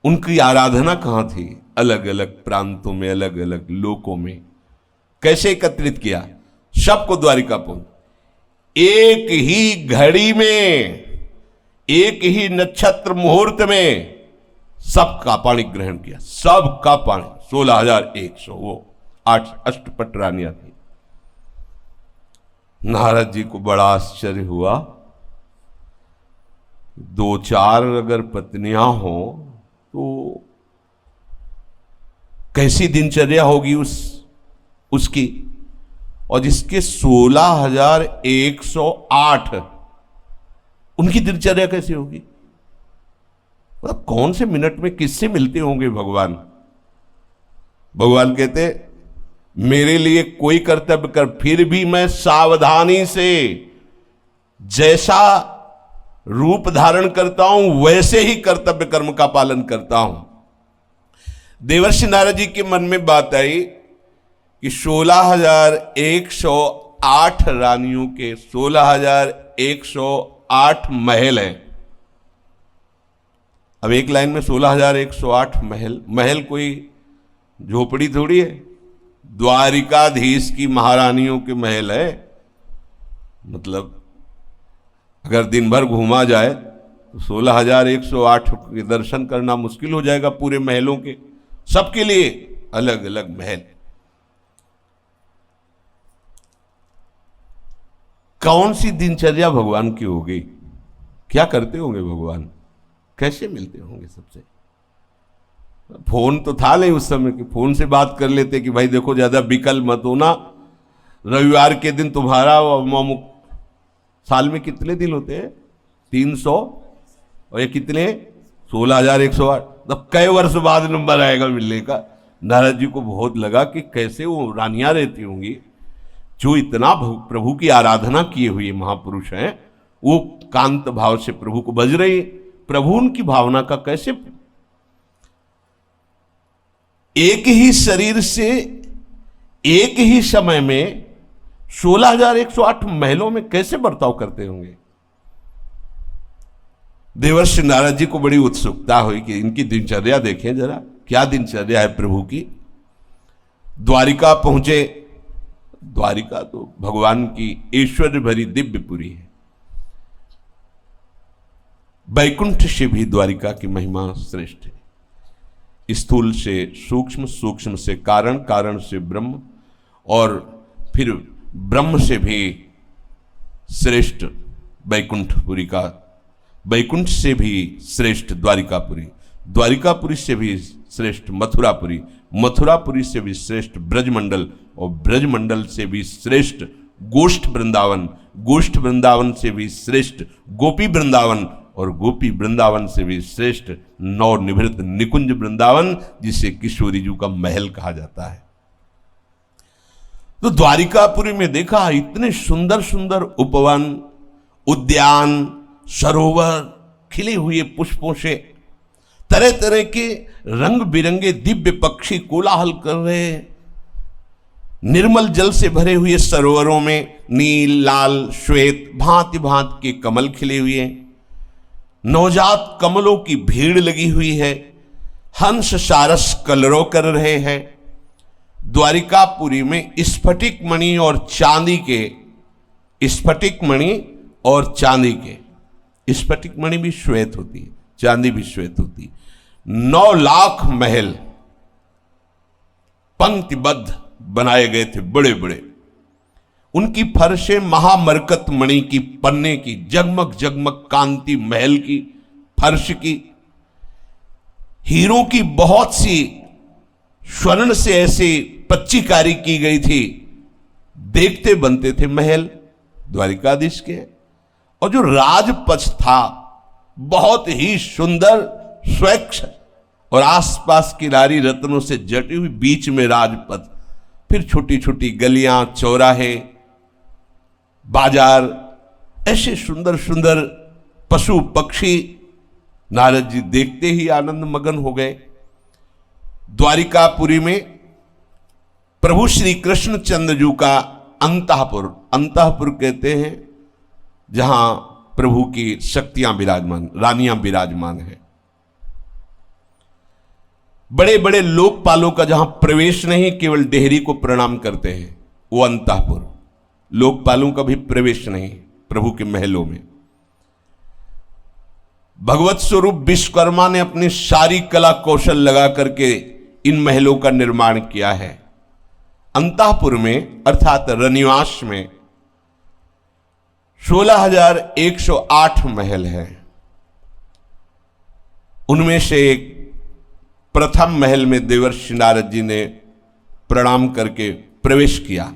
A: उनकी आराधना कहां थी? अलग अलग प्रांतों में, अलग अलग लोकों में। कैसे एकत्रित किया? सबको द्वारिका पहुंच, एक ही घड़ी में, एक ही नक्षत्र मुहूर्त में सबका पाणी ग्रहण किया। सबका पाणी 16,100, वो 8 अष्टपट रानियां थी। नारद जी को बड़ा आश्चर्य हुआ। 2-4 अगर पत्नियां हो तो कैसी दिनचर्या होगी उसकी, और जिसके 16,108 उनकी दिनचर्या कैसी होगी? मतलब कौन से मिनट में किससे मिलते होंगे भगवान? भगवान कहते मेरे लिए कोई कर्तव्य कर, फिर भी मैं सावधानी से जैसा रूप धारण करता हूं वैसे ही कर्तव्य कर्म का पालन करता हूं। देवर्षि नारद जी के मन में बात आई कि 16,108 रानियों के 16,108 महल हैं। अब एक लाइन में 16,108 महल, महल कोई झोपड़ी थोड़ी है, द्वारिकाधीश की महारानियों के महल है। मतलब अगर दिन भर घूमा जाए तो 16,108 के दर्शन करना मुश्किल हो जाएगा पूरे महलों के। सबके लिए अलग अलग महल। कौन सी दिनचर्या भगवान की होगी? क्या करते होंगे भगवान? कैसे मिलते होंगे सबसे? फोन तो था नहीं उस समय कि फोन से बात कर लेते कि भाई देखो ज्यादा विकल मत होना, रविवार के दिन तुम्हारा साल में कितने दिन होते हैं? 300, और ये कितने? 16,108। तब कई वर्ष बाद नंबर आएगा मिलने का। नारद जी को बहुत लगा कि कैसे वो रानियां रहती होंगी जो इतना प्रभु की आराधना किए हुए महापुरुष हैं, वो कांत भाव से प्रभु को बज रही। प्रभु उनकी भावना का कैसे? एक ही शरीर से एक ही समय में 16,108 महलों में कैसे बर्ताव करते होंगे। देवर्षि नारद जी को बड़ी उत्सुकता हुई कि इनकी दिनचर्या देखें जरा, क्या दिनचर्या है प्रभु की। द्वारिका पहुंचे। द्वारिका तो भगवान की ऐश्वर्य भरी दिव्यपुरी है। वैकुंठ से भी द्वारिका की महिमा श्रेष्ठ है। स्थूल से सूक्ष्म, सूक्ष्म से कारण, कारण से ब्रह्म, और फिर ब्रह्म से भी श्रेष्ठ वैकुंठपुरी का, वैकुंठ से भी श्रेष्ठ द्वारिकापुरी, द्वारिकापुरी से भी श्रेष्ठ मथुरापुरी, मथुरापुरी से भी श्रेष्ठ ब्रजमंडल, और ब्रजमंडल से भी श्रेष्ठ गोष्ठ वृंदावन, गोष्ठ वृंदावन से भी श्रेष्ठ गोपी वृंदावन, और गोपी वृंदावन से भी श्रेष्ठ नवनिभृत निकुंज वृंदावन, जिसे किशोरी जी का महल कहा जाता है। तो द्वारिकापुरी में देखा इतने सुंदर सुंदर उपवन, उद्यान, सरोवर खिले हुए पुष्पों से, तरह तरह के रंग बिरंगे दिव्य पक्षी कोलाहल कर रहे हैं। निर्मल जल से भरे हुए सरोवरों में नील, लाल, श्वेत भांति भांति के कमल खिले हुए हैं। नवजात कमलों की भीड़ लगी हुई है। हंस सारस कलरव कर रहे हैं। द्वारिकापुरी में स्फटिक मणि और चांदी के, स्फटिक मणि और चांदी के, स्फटिक मणि भी श्वेत होती है, चांदी भी श्वेत होती है। 9 लाख महल पंक्तिबद्ध बनाए गए थे, बड़े बड़े। उनकी फर्शें महामरकत मणि की, पन्ने की, जगमग जगमग कांति महल की फर्श की। हीरों की बहुत सी स्वर्ण से ऐसी पच्चीकारी की गई थी, देखते बनते थे महल द्वारिकाधीश के। और जो राजपथ था बहुत ही सुंदर, स्वच्छ, और आसपास की नारी रत्नों से जटी हुई, बीच में राजपथ, फिर छोटी छोटी गलियां, चौराहे, बाजार, ऐसे सुंदर सुंदर पशु पक्षी। नारद जी देखते ही आनंद मगन हो गए। द्वारिकापुरी में प्रभु श्री कृष्णचंद्र जी का अंतःपुर, अंतःपुर कहते हैं जहां प्रभु की शक्तियां विराजमान, रानियां विराजमान है। बड़े बड़े लोकपालों का जहां प्रवेश नहीं, केवल डेहरी को प्रणाम करते हैं, वो अंतःपुर। लोकपालों का भी प्रवेश नहीं प्रभु के महलों में। भगवत स्वरूप विश्वकर्मा ने अपनी सारी कला कौशल लगा करके इन महलों का निर्माण किया है। अंतःपुर में अर्थात रनिवास में 16,108 महल हैं। उनमें से एक प्रथम महल में देवर्षि नारद जी ने प्रणाम करके प्रवेश किया।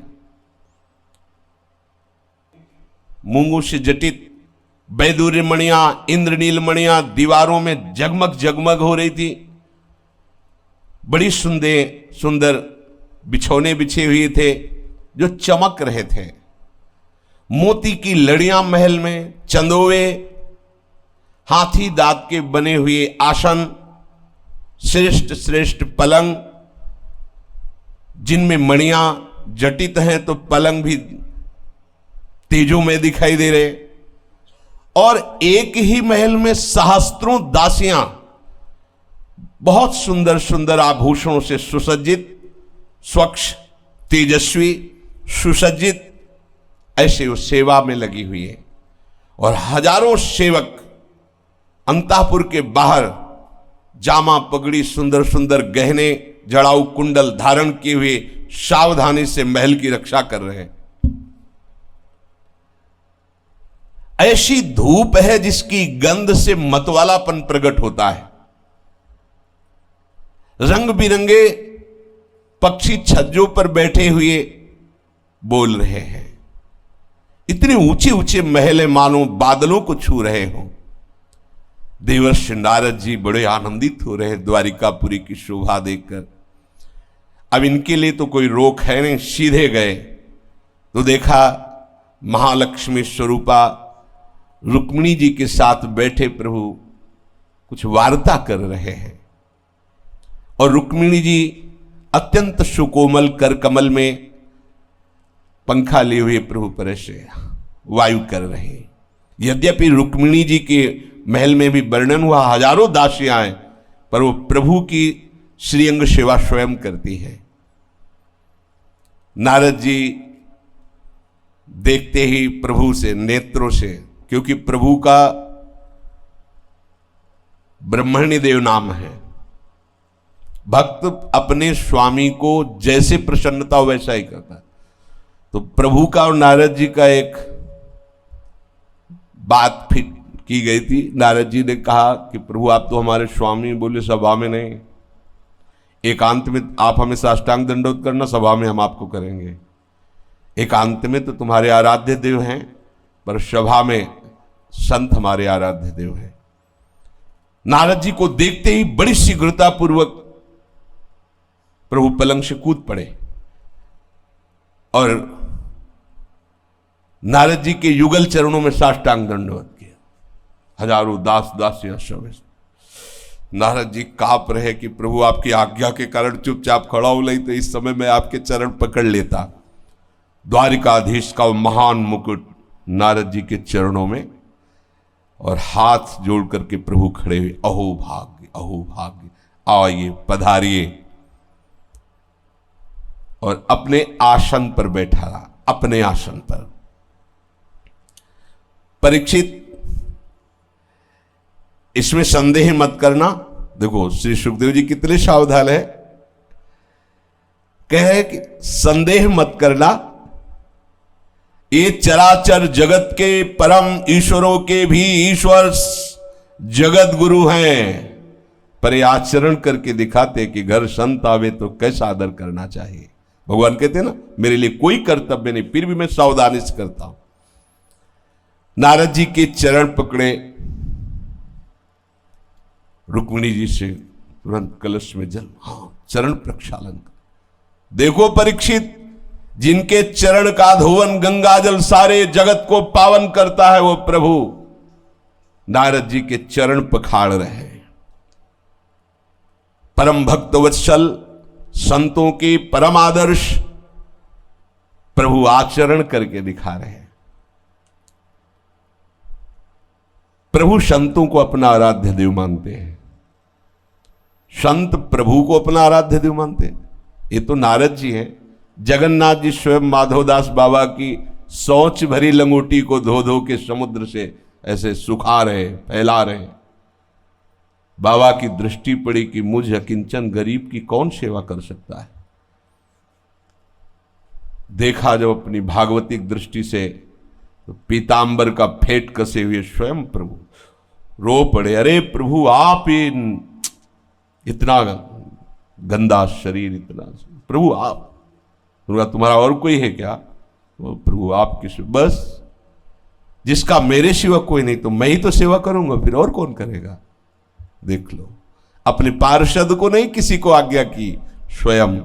A: मूंगों से जटित वैदूर्य मणियां, इंद्रनील मणियां दीवारों में जगमग जगमग हो रही थी। बड़ी सुंदर बिछौने बिछे हुए थे जो चमक रहे थे। मोती की लड़ियां महल में, चंदोवे, हाथी दांत के बने हुए आसन, श्रेष्ठ श्रेष्ठ पलंग जिनमें मणियां जटित हैं तो पलंग भी तेजों में दिखाई दे रहे। और एक ही महल में सहस्त्रों दासियां बहुत सुंदर सुंदर आभूषणों से सुसज्जित, स्वच्छ, तेजस्वी, सुसज्जित, ऐसे वो सेवा में लगी हुई है। और हजारों सेवक अंतःपुर के बाहर जामा, पगड़ी, सुंदर सुंदर गहने, जड़ाऊ कुंडल धारण किए हुए सावधानी से महल की रक्षा कर रहे हैं। ऐसी धूप है जिसकी गंध से मतवालापन प्रकट होता है। रंग बिरंगे पक्षी छज्जों पर बैठे हुए बोल रहे हैं। इतने ऊंचे ऊंचे महल मानो बादलों को छू रहे हों। देवर्षि नारद जी बड़े आनंदित हो रहे हैं द्वारिकापुरी की शोभा देखकर। अब इनके लिए तो कोई रोक है नहीं, सीधे गए तो देखा महालक्ष्मी स्वरूपा रुक्मिणी जी के साथ बैठे प्रभु कुछ वार्ता कर रहे हैं। और रुक्मिणी जी अत्यंत सुकोमल कर कमल में पंखा लिए हुए प्रभु पर से वायु कर रहे हैं। यद्यपि रुक्मिणी जी के महल में भी वर्णन हुआ हजारों दासियां हैं, पर वो प्रभु की श्रीअंग सेवा स्वयं करती है। नारद जी देखते ही प्रभु से नेत्रों से, क्योंकि प्रभु का ब्रह्मण्य देव नाम है, भक्त अपने स्वामी को जैसे प्रसन्नता हो वैसा ही करता है। तो प्रभु का और नारद जी का एक बात फिट की गई थी। नारद जी ने कहा कि प्रभु आप तो हमारे स्वामी, बोले सभा में नहीं, एकांत में आप हमें साष्टांग दंडोत करना, सभा में हम आपको करेंगे। एकांत में तो तुम्हारे आराध्य देव हैं, पर सभा में संत हमारे आराध्य देव हैं। नारद जी को देखते ही बड़ी शीघ्रता पूर्वक प्रभु पलंग से कूद पड़े और नारद जी के युगल चरणों में साष्टांग दंडवत किया। हजारों दास दासियां सब नारद जी कांप रहे कि प्रभु आपकी आज्ञा के कारण चुपचाप खड़ा हो, नहीं तो इस समय मैं आपके चरण पकड़ लेता। द्वारिकाधीश का वो महान मुकुट नारद जी के चरणों में, और हाथ जोड़ करके प्रभु खड़े हुए, अहो भाग्य अहो भाग्य, आइए पधारिए। और अपने आसन पर बैठा, अपने आसन पर। परीक्षित, इसमें संदेह मत करना। देखो श्री सुखदेव जी कितने सावधान है, कहे कि संदेह मत करना, ये चराचर जगत के परम ईश्वरों के भी ईश्वर जगत गुरु हैं, पर ये आचरण करके दिखाते कि घर संत आवे तो कैसा आदर करना चाहिए। भगवान कहते हैं ना, मेरे लिए कोई कर्तव्य नहीं, फिर भी मैं सावधानी से करता हूं। नारद जी के चरण पकड़े, रुक्मिणी जी से तुरंत कलश में जल, चरण प्रक्षालन। देखो परीक्षित, जिनके चरण का धोवन गंगा जल सारे जगत को पावन करता है, वो प्रभु नारद जी के चरण पखाड़ रहे हैं। परम भक्त वत्सल, संतों के परम आदर्श प्रभु आचरण करके दिखा रहे हैं। प्रभु संतों को अपना आराध्य देव मानते हैं, संत प्रभु को अपना आराध्य देव मानते हैं। ये तो नारद जी हैं। जगन्नाथ जी स्वयं माधवदास बाबा की सोच भरी लंगोटी को धो धो के समुद्र से ऐसे सुखा रहे, फैला रहे। बाबा की दृष्टि पड़ी कि मुझ अकिंचन गरीब की कौन सेवा कर सकता है। देखा जब अपनी भागवतिक दृष्टि से, तो पीतांबर का फेट कसे हुए स्वयं प्रभु रो पड़े। अरे प्रभु आप इतना गंदा शरीर, इतना, प्रभु आप, तुम्हारा और कोई है क्या? वो प्रभु आपकी बस, जिसका मेरे सिवा कोई नहीं, तो मैं ही तो सेवा करूंगा, फिर और कौन करेगा? देख लो, अपने पार्षद को नहीं किसी को आज्ञा की, स्वयं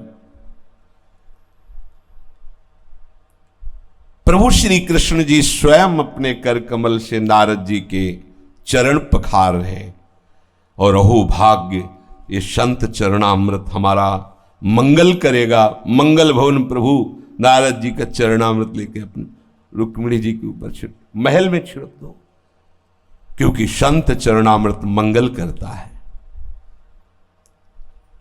A: प्रभु श्री कृष्ण जी स्वयं अपने कर कमल से नारद जी के चरण पखार रहे हैं। और अहो भाग्य, ये संत चरणामृत हमारा मंगल करेगा। मंगल भवन प्रभु नारद जी का चरणामृत लेके अपने रुक्मिणी जी के ऊपर महल में छिड़क दो, क्योंकि संत चरणामृत मंगल करता है।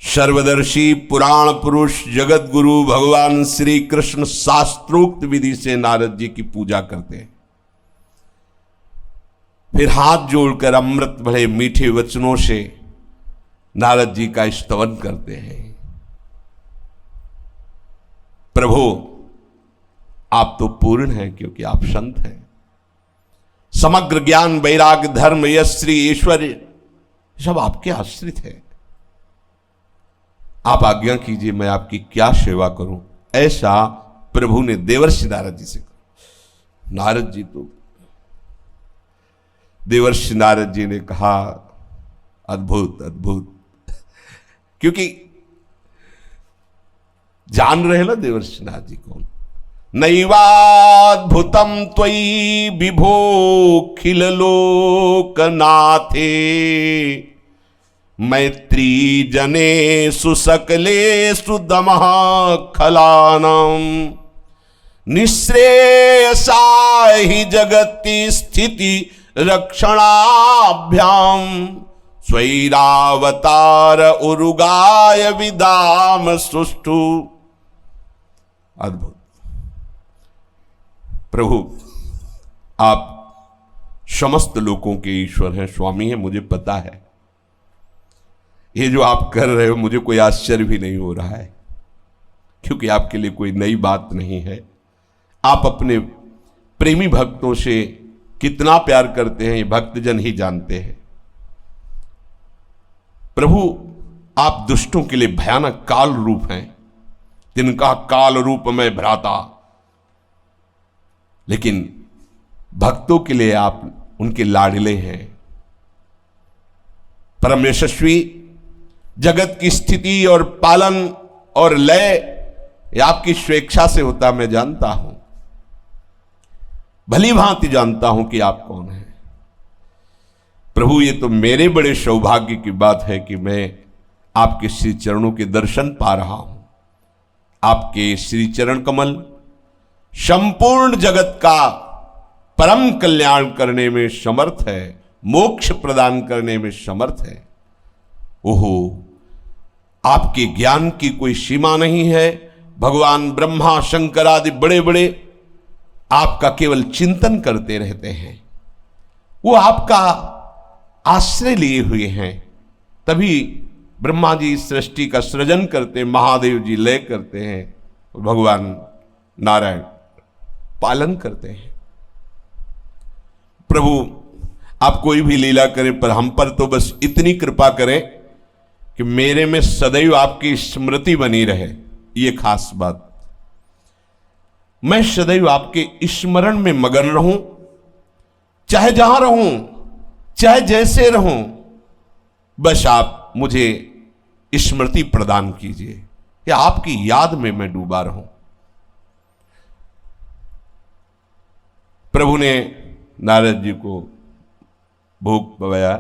A: सर्वदर्शी पुराण पुरुष जगत गुरु भगवान श्री कृष्ण शास्त्रोक्त विधि से नारद जी की पूजा करते हैं। फिर हाथ जोड़कर अमृत भरे मीठे वचनों से नारद जी का स्तवन करते हैं। प्रभु आप तो पूर्ण हैं, क्योंकि आप संत हैं। समग्र ज्ञान वैराग्य धर्म यश श्री ऐश्वर्य सब आपके आश्रित है। आप आज्ञा कीजिए, मैं आपकी क्या सेवा करूं। ऐसा प्रभु ने देवर्षि नारद जी से कहा। नारद जी तो, देवर्षि नारद जी ने कहा, अद्भुत अद्भुत, क्योंकि जान रहे ना देवर्षि नारद जी कौन। नैवाद्भुतम त्वयि विभो खिल लोकनाथे, मैत्री जने सुसकले सुदमः खलानम, निःश्रेयसाय ही जगति स्थिति रक्षणाभ्याम स्वैरावतार उरुगाय विदाम सुष्ठु। अद्भुत। प्रभु आप समस्त लोगों के ईश्वर हैं, स्वामी हैं, मुझे पता है। ये जो आप कर रहे हो मुझे कोई आश्चर्य भी नहीं हो रहा है, क्योंकि आपके लिए कोई नई बात नहीं है। आप अपने प्रेमी भक्तों से कितना प्यार करते हैं ये भक्तजन ही जानते हैं। प्रभु आप दुष्टों के लिए भयानक काल रूप हैं, तिनका काल रूप में भ्राता, लेकिन भक्तों के लिए आप उनके लाडले हैं। परम यशस्वी, जगत की स्थिति और पालन और लय ये आपकी स्वेच्छा से होता मैं जानता हूं, भली भांति जानता हूं कि आप कौन हैं। प्रभु ये तो मेरे बड़े सौभाग्य की बात है कि मैं आपके श्री चरणों के दर्शन पा रहा हूं। आपके श्री चरण कमल संपूर्ण जगत का परम कल्याण करने में समर्थ है, मोक्ष प्रदान करने में समर्थ है। ओहो, आपके ज्ञान की कोई सीमा नहीं है। भगवान ब्रह्मा शंकर आदि बड़े बड़े आपका केवल चिंतन करते रहते हैं, वो आपका आश्रय लिए हुए हैं। तभी ब्रह्मा जी सृष्टि का सृजन करते, महादेव जी लय करते हैं, और भगवान नारायण पालन करते हैं। प्रभु आप कोई भी लीला करें, पर हम पर तो बस इतनी कृपा करें कि मेरे में सदैव आपकी स्मृति बनी रहे। ये खास बात, मैं सदैव आपके स्मरण में मगन रहूं, चाहे जहां रहूं, चाहे जैसे रहूं, बस आप मुझे स्मृति प्रदान कीजिए, या आपकी याद में मैं डूबा रहूं। प्रभु ने नारद जी को भोग पवाया।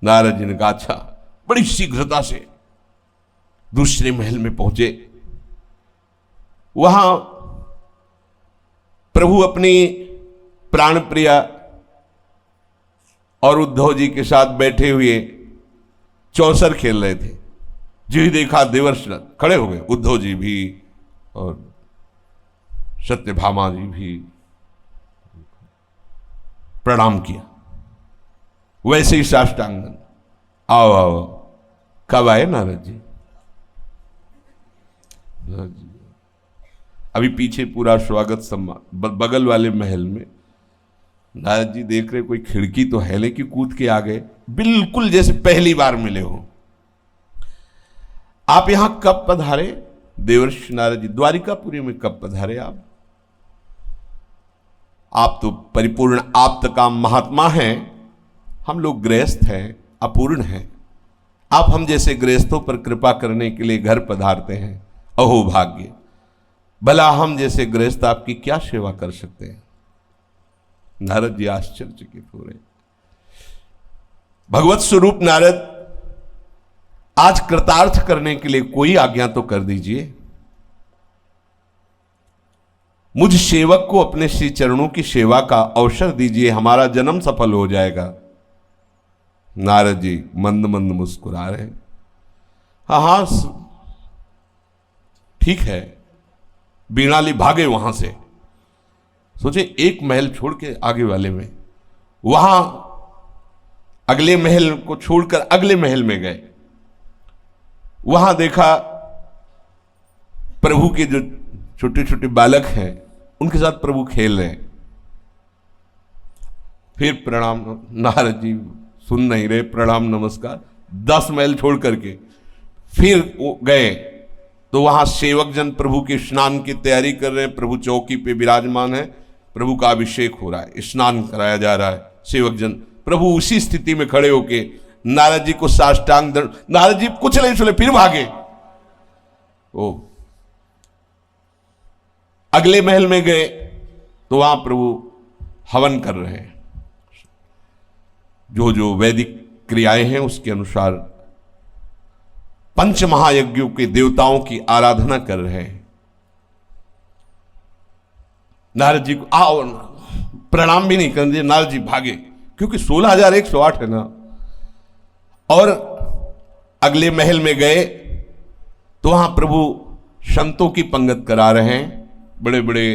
A: नारद जी ने कहा अच्छा, बड़ी शीघ्रता से दूसरे महल में पहुंचे। वहां प्रभु अपनी प्राण प्रिया और उद्धव जी के साथ बैठे हुए चौसर खेल रहे थे। जो ही देखा देवर्ष खड़े हो गए, उद्धव जी भी और सत्यभामा जी भी प्रणाम किया। वैसे ही साष्टांगन, आओ आओ। कब आए नारद जी? अभी पीछे पूरा स्वागत सम्मान बगल वाले महल में। नारद जी देख रहे कोई खिड़की तो है, लेकिन कूद के आ गए, बिल्कुल जैसे पहली बार मिले हो। आप यहां कब पधारे? देवर्षि नारद जी द्वारिकापुरी में कब पधारे आप तो परिपूर्ण आप्तकाम महात्मा हैं, हम लोग गृहस्थ हैं, अपूर्ण हैं। आप हम जैसे गृहस्थों पर कृपा करने के लिए घर पधारते हैं, अहो भाग्य। भला हम जैसे गृहस्थ आपकी क्या सेवा कर सकते हैं? नारद जी आश्चर्यचकित हो रहे। भगवत स्वरूप नारद, आज कृतार्थ करने के लिए कोई आज्ञा तो कर दीजिए। मुझ सेवक को अपने श्री चरणों की सेवा का अवसर दीजिए, हमारा जन्म सफल हो जाएगा। नारद जी मंद मंद मुस्कुरा रहे। हाँ हाँ ठीक है। बीणाली भागे वहां से, सोचे एक महल छोड़ के आगे वाले में, वहां अगले महल को छोड़कर अगले महल में गए। वहां देखा प्रभु के जो छोटे छोटे बालक हैं उनके साथ प्रभु खेल रहे हैं। फिर प्रणाम, नारद जी सुन नहीं रहे, प्रणाम नमस्कार। 10 महल छोड़ करके फिर गए तो वहां सेवक जन प्रभु के स्नान की तैयारी कर रहे हैं। प्रभु चौकी पे विराजमान है, प्रभु का अभिषेक हो रहा है, स्नान कराया जा रहा है। सेवक जन प्रभु उसी स्थिति में खड़े होके नारद जी को साष्टांग दंड। नारद जी कुछ नहीं सुने, फिर भागे। ओ अगले महल में गए तो वहां प्रभु हवन कर रहे हैं। जो जो वैदिक क्रियाएं हैं उसके अनुसार पंच महायज्ञों के देवताओं की आराधना कर रहे हैं। नारद जी को आओ, प्रणाम भी नहीं कर दिया, नारद जी भागे, क्योंकि 16,108 है ना। और अगले महल में गए तो वहां प्रभु संतों की पंगत करा रहे हैं, बड़े बड़े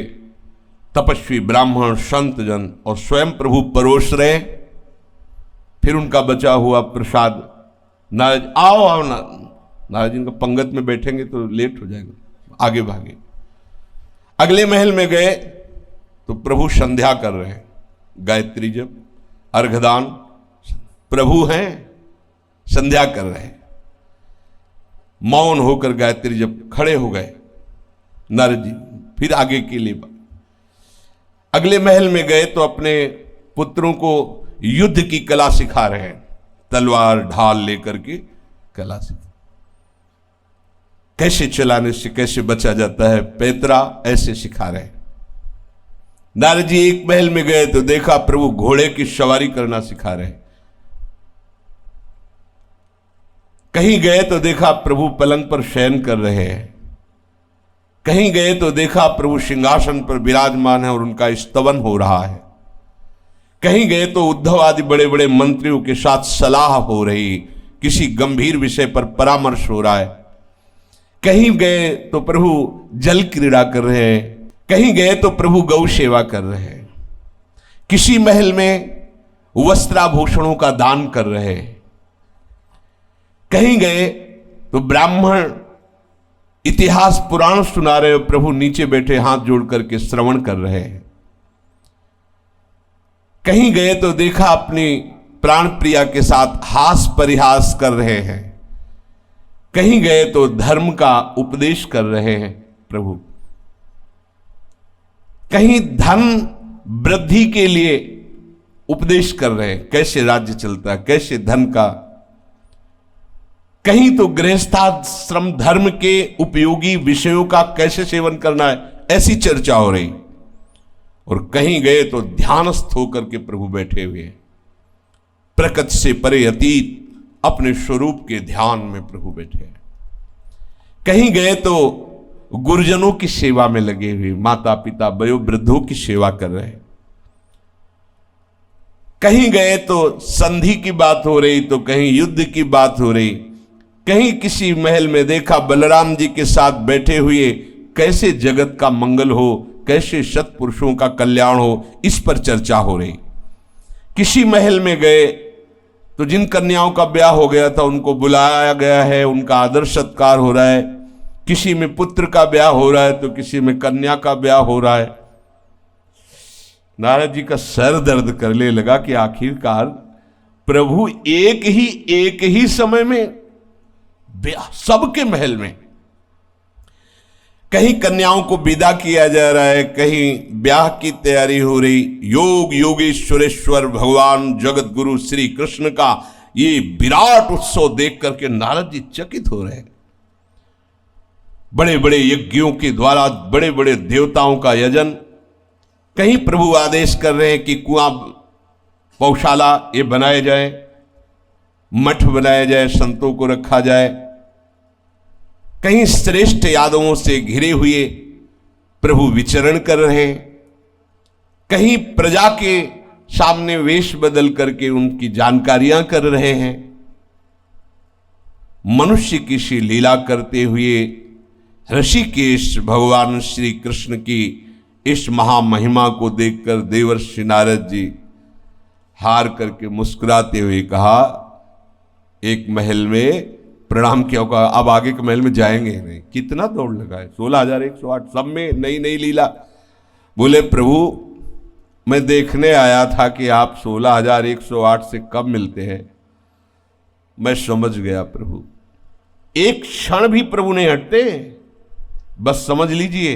A: तपस्वी ब्राह्मण संत जन, और स्वयं प्रभु परोस रहे। फिर उनका बचा हुआ प्रसाद, नारद आओ आओ, नारद जी का पंगत में बैठेंगे तो लेट हो जाएगा, आगे भागे। अगले महल में गए तो प्रभु संध्या कर रहे हैं, गायत्री जप अर्घदान, प्रभु हैं संध्या कर रहे हैं। मौन होकर गायत्री जप खड़े हो गए नारद जी, फिर आगे के लिए। अगले महल में गए तो अपने पुत्रों को युद्ध की कला सिखा रहे हैं, तलवार ढाल लेकर के कला सिखा, कैसे चलाने से कैसे बचा जाता है, पैतरा ऐसे सिखा रहे हैं। नारद जी एक महल में गए तो देखा प्रभु घोड़े की सवारी करना सिखा रहे हैं। कहीं गए तो देखा प्रभु पलंग पर शयन कर रहे हैं। कहीं गए तो देखा प्रभु सिंहासन पर विराजमान है और उनका स्तवन हो रहा है। कहीं गए तो उद्धव आदि बड़े बड़े मंत्रियों के साथ सलाह हो रही, किसी गंभीर विषय पर परामर्श हो रहा है। कहीं गए तो प्रभु जल क्रीड़ा कर रहे हैं, कहीं गए तो प्रभु गौ सेवा कर रहे हैं, किसी महल में वस्त्राभूषणों का दान कर रहे हैं, कहीं गए तो ब्राह्मण इतिहास पुराण सुना रहे हो, प्रभु नीचे बैठे हाथ जोड़ करके श्रवण कर रहे हैं। कहीं गए तो देखा अपनी प्राण प्रिया के साथ हास परिहास कर रहे हैं। कहीं गए तो धर्म का उपदेश कर रहे हैं प्रभु। कहीं धन वृद्धि के लिए उपदेश कर रहे हैं, कैसे राज्य चलता है, कैसे धन का। कहीं तो गृहस्थाश्रम धर्म के उपयोगी विषयों का कैसे सेवन करना है, ऐसी चर्चा हो रही। और कहीं गए तो ध्यानस्थ होकर के प्रभु बैठे हुए, प्रकृति से परे अतीत अपने स्वरूप के ध्यान में प्रभु बैठे हैं। कहीं गए तो गुरुजनों की सेवा में लगे हुए, माता पिता वयोवृद्धों की सेवा कर रहे हैं। कहीं गए तो संधि की बात हो रही, तो कहीं युद्ध की बात हो रही। कहीं किसी महल में देखा बलराम जी के साथ बैठे हुए, कैसे जगत का मंगल हो, कैसे सत्पुरुषों का कल्याण हो, इस पर चर्चा हो रही। किसी महल में गए तो जिन कन्याओं का ब्याह हो गया था उनको बुलाया गया है, उनका आदर सत्कार हो रहा है। किसी में पुत्र का ब्याह हो रहा है तो किसी में कन्या का ब्याह हो रहा है। नारद जी का सर दर्द करने लगा कि आखिरकार प्रभु एक ही समय में ब्याह, सबके महल में, कहीं कन्याओं को विदा किया जा रहा है, कहीं ब्याह की तैयारी हो रही। योग योगेश्वरेश्वर भगवान जगत गुरु श्री कृष्ण का ये विराट उत्सव देख करके नारद जी चकित हो रहे हैं। बड़े बड़े यज्ञों के द्वारा बड़े बड़े देवताओं का यजन, कहीं प्रभु आदेश कर रहे हैं कि कुआं पौशाला ये बनाए जाए, मठ बनाया जाए, संतों को रखा जाए। कहीं श्रेष्ठ यादवों से घिरे हुए प्रभु विचरण कर रहे हैं, कहीं प्रजा के सामने वेश बदल करके उनकी जानकारियां कर रहे हैं। मनुष्य की सी लीला करते हुए ऋषिकेश भगवान श्री कृष्ण की इस महामहिमा को देखकर देवर्षि नारद जी हार करके मुस्कुराते हुए कहा, एक महल में प्रणाम किया होगा, अब आगे के महल में जाएंगे नहीं। कितना दौड़ लगा है, 16,108, सब में नई नई लीला। बोले प्रभु मैं देखने आया था कि आप 16,108 से कब मिलते हैं। मैं समझ गया प्रभु, एक क्षण भी प्रभु नहीं हटते। बस समझ लीजिए,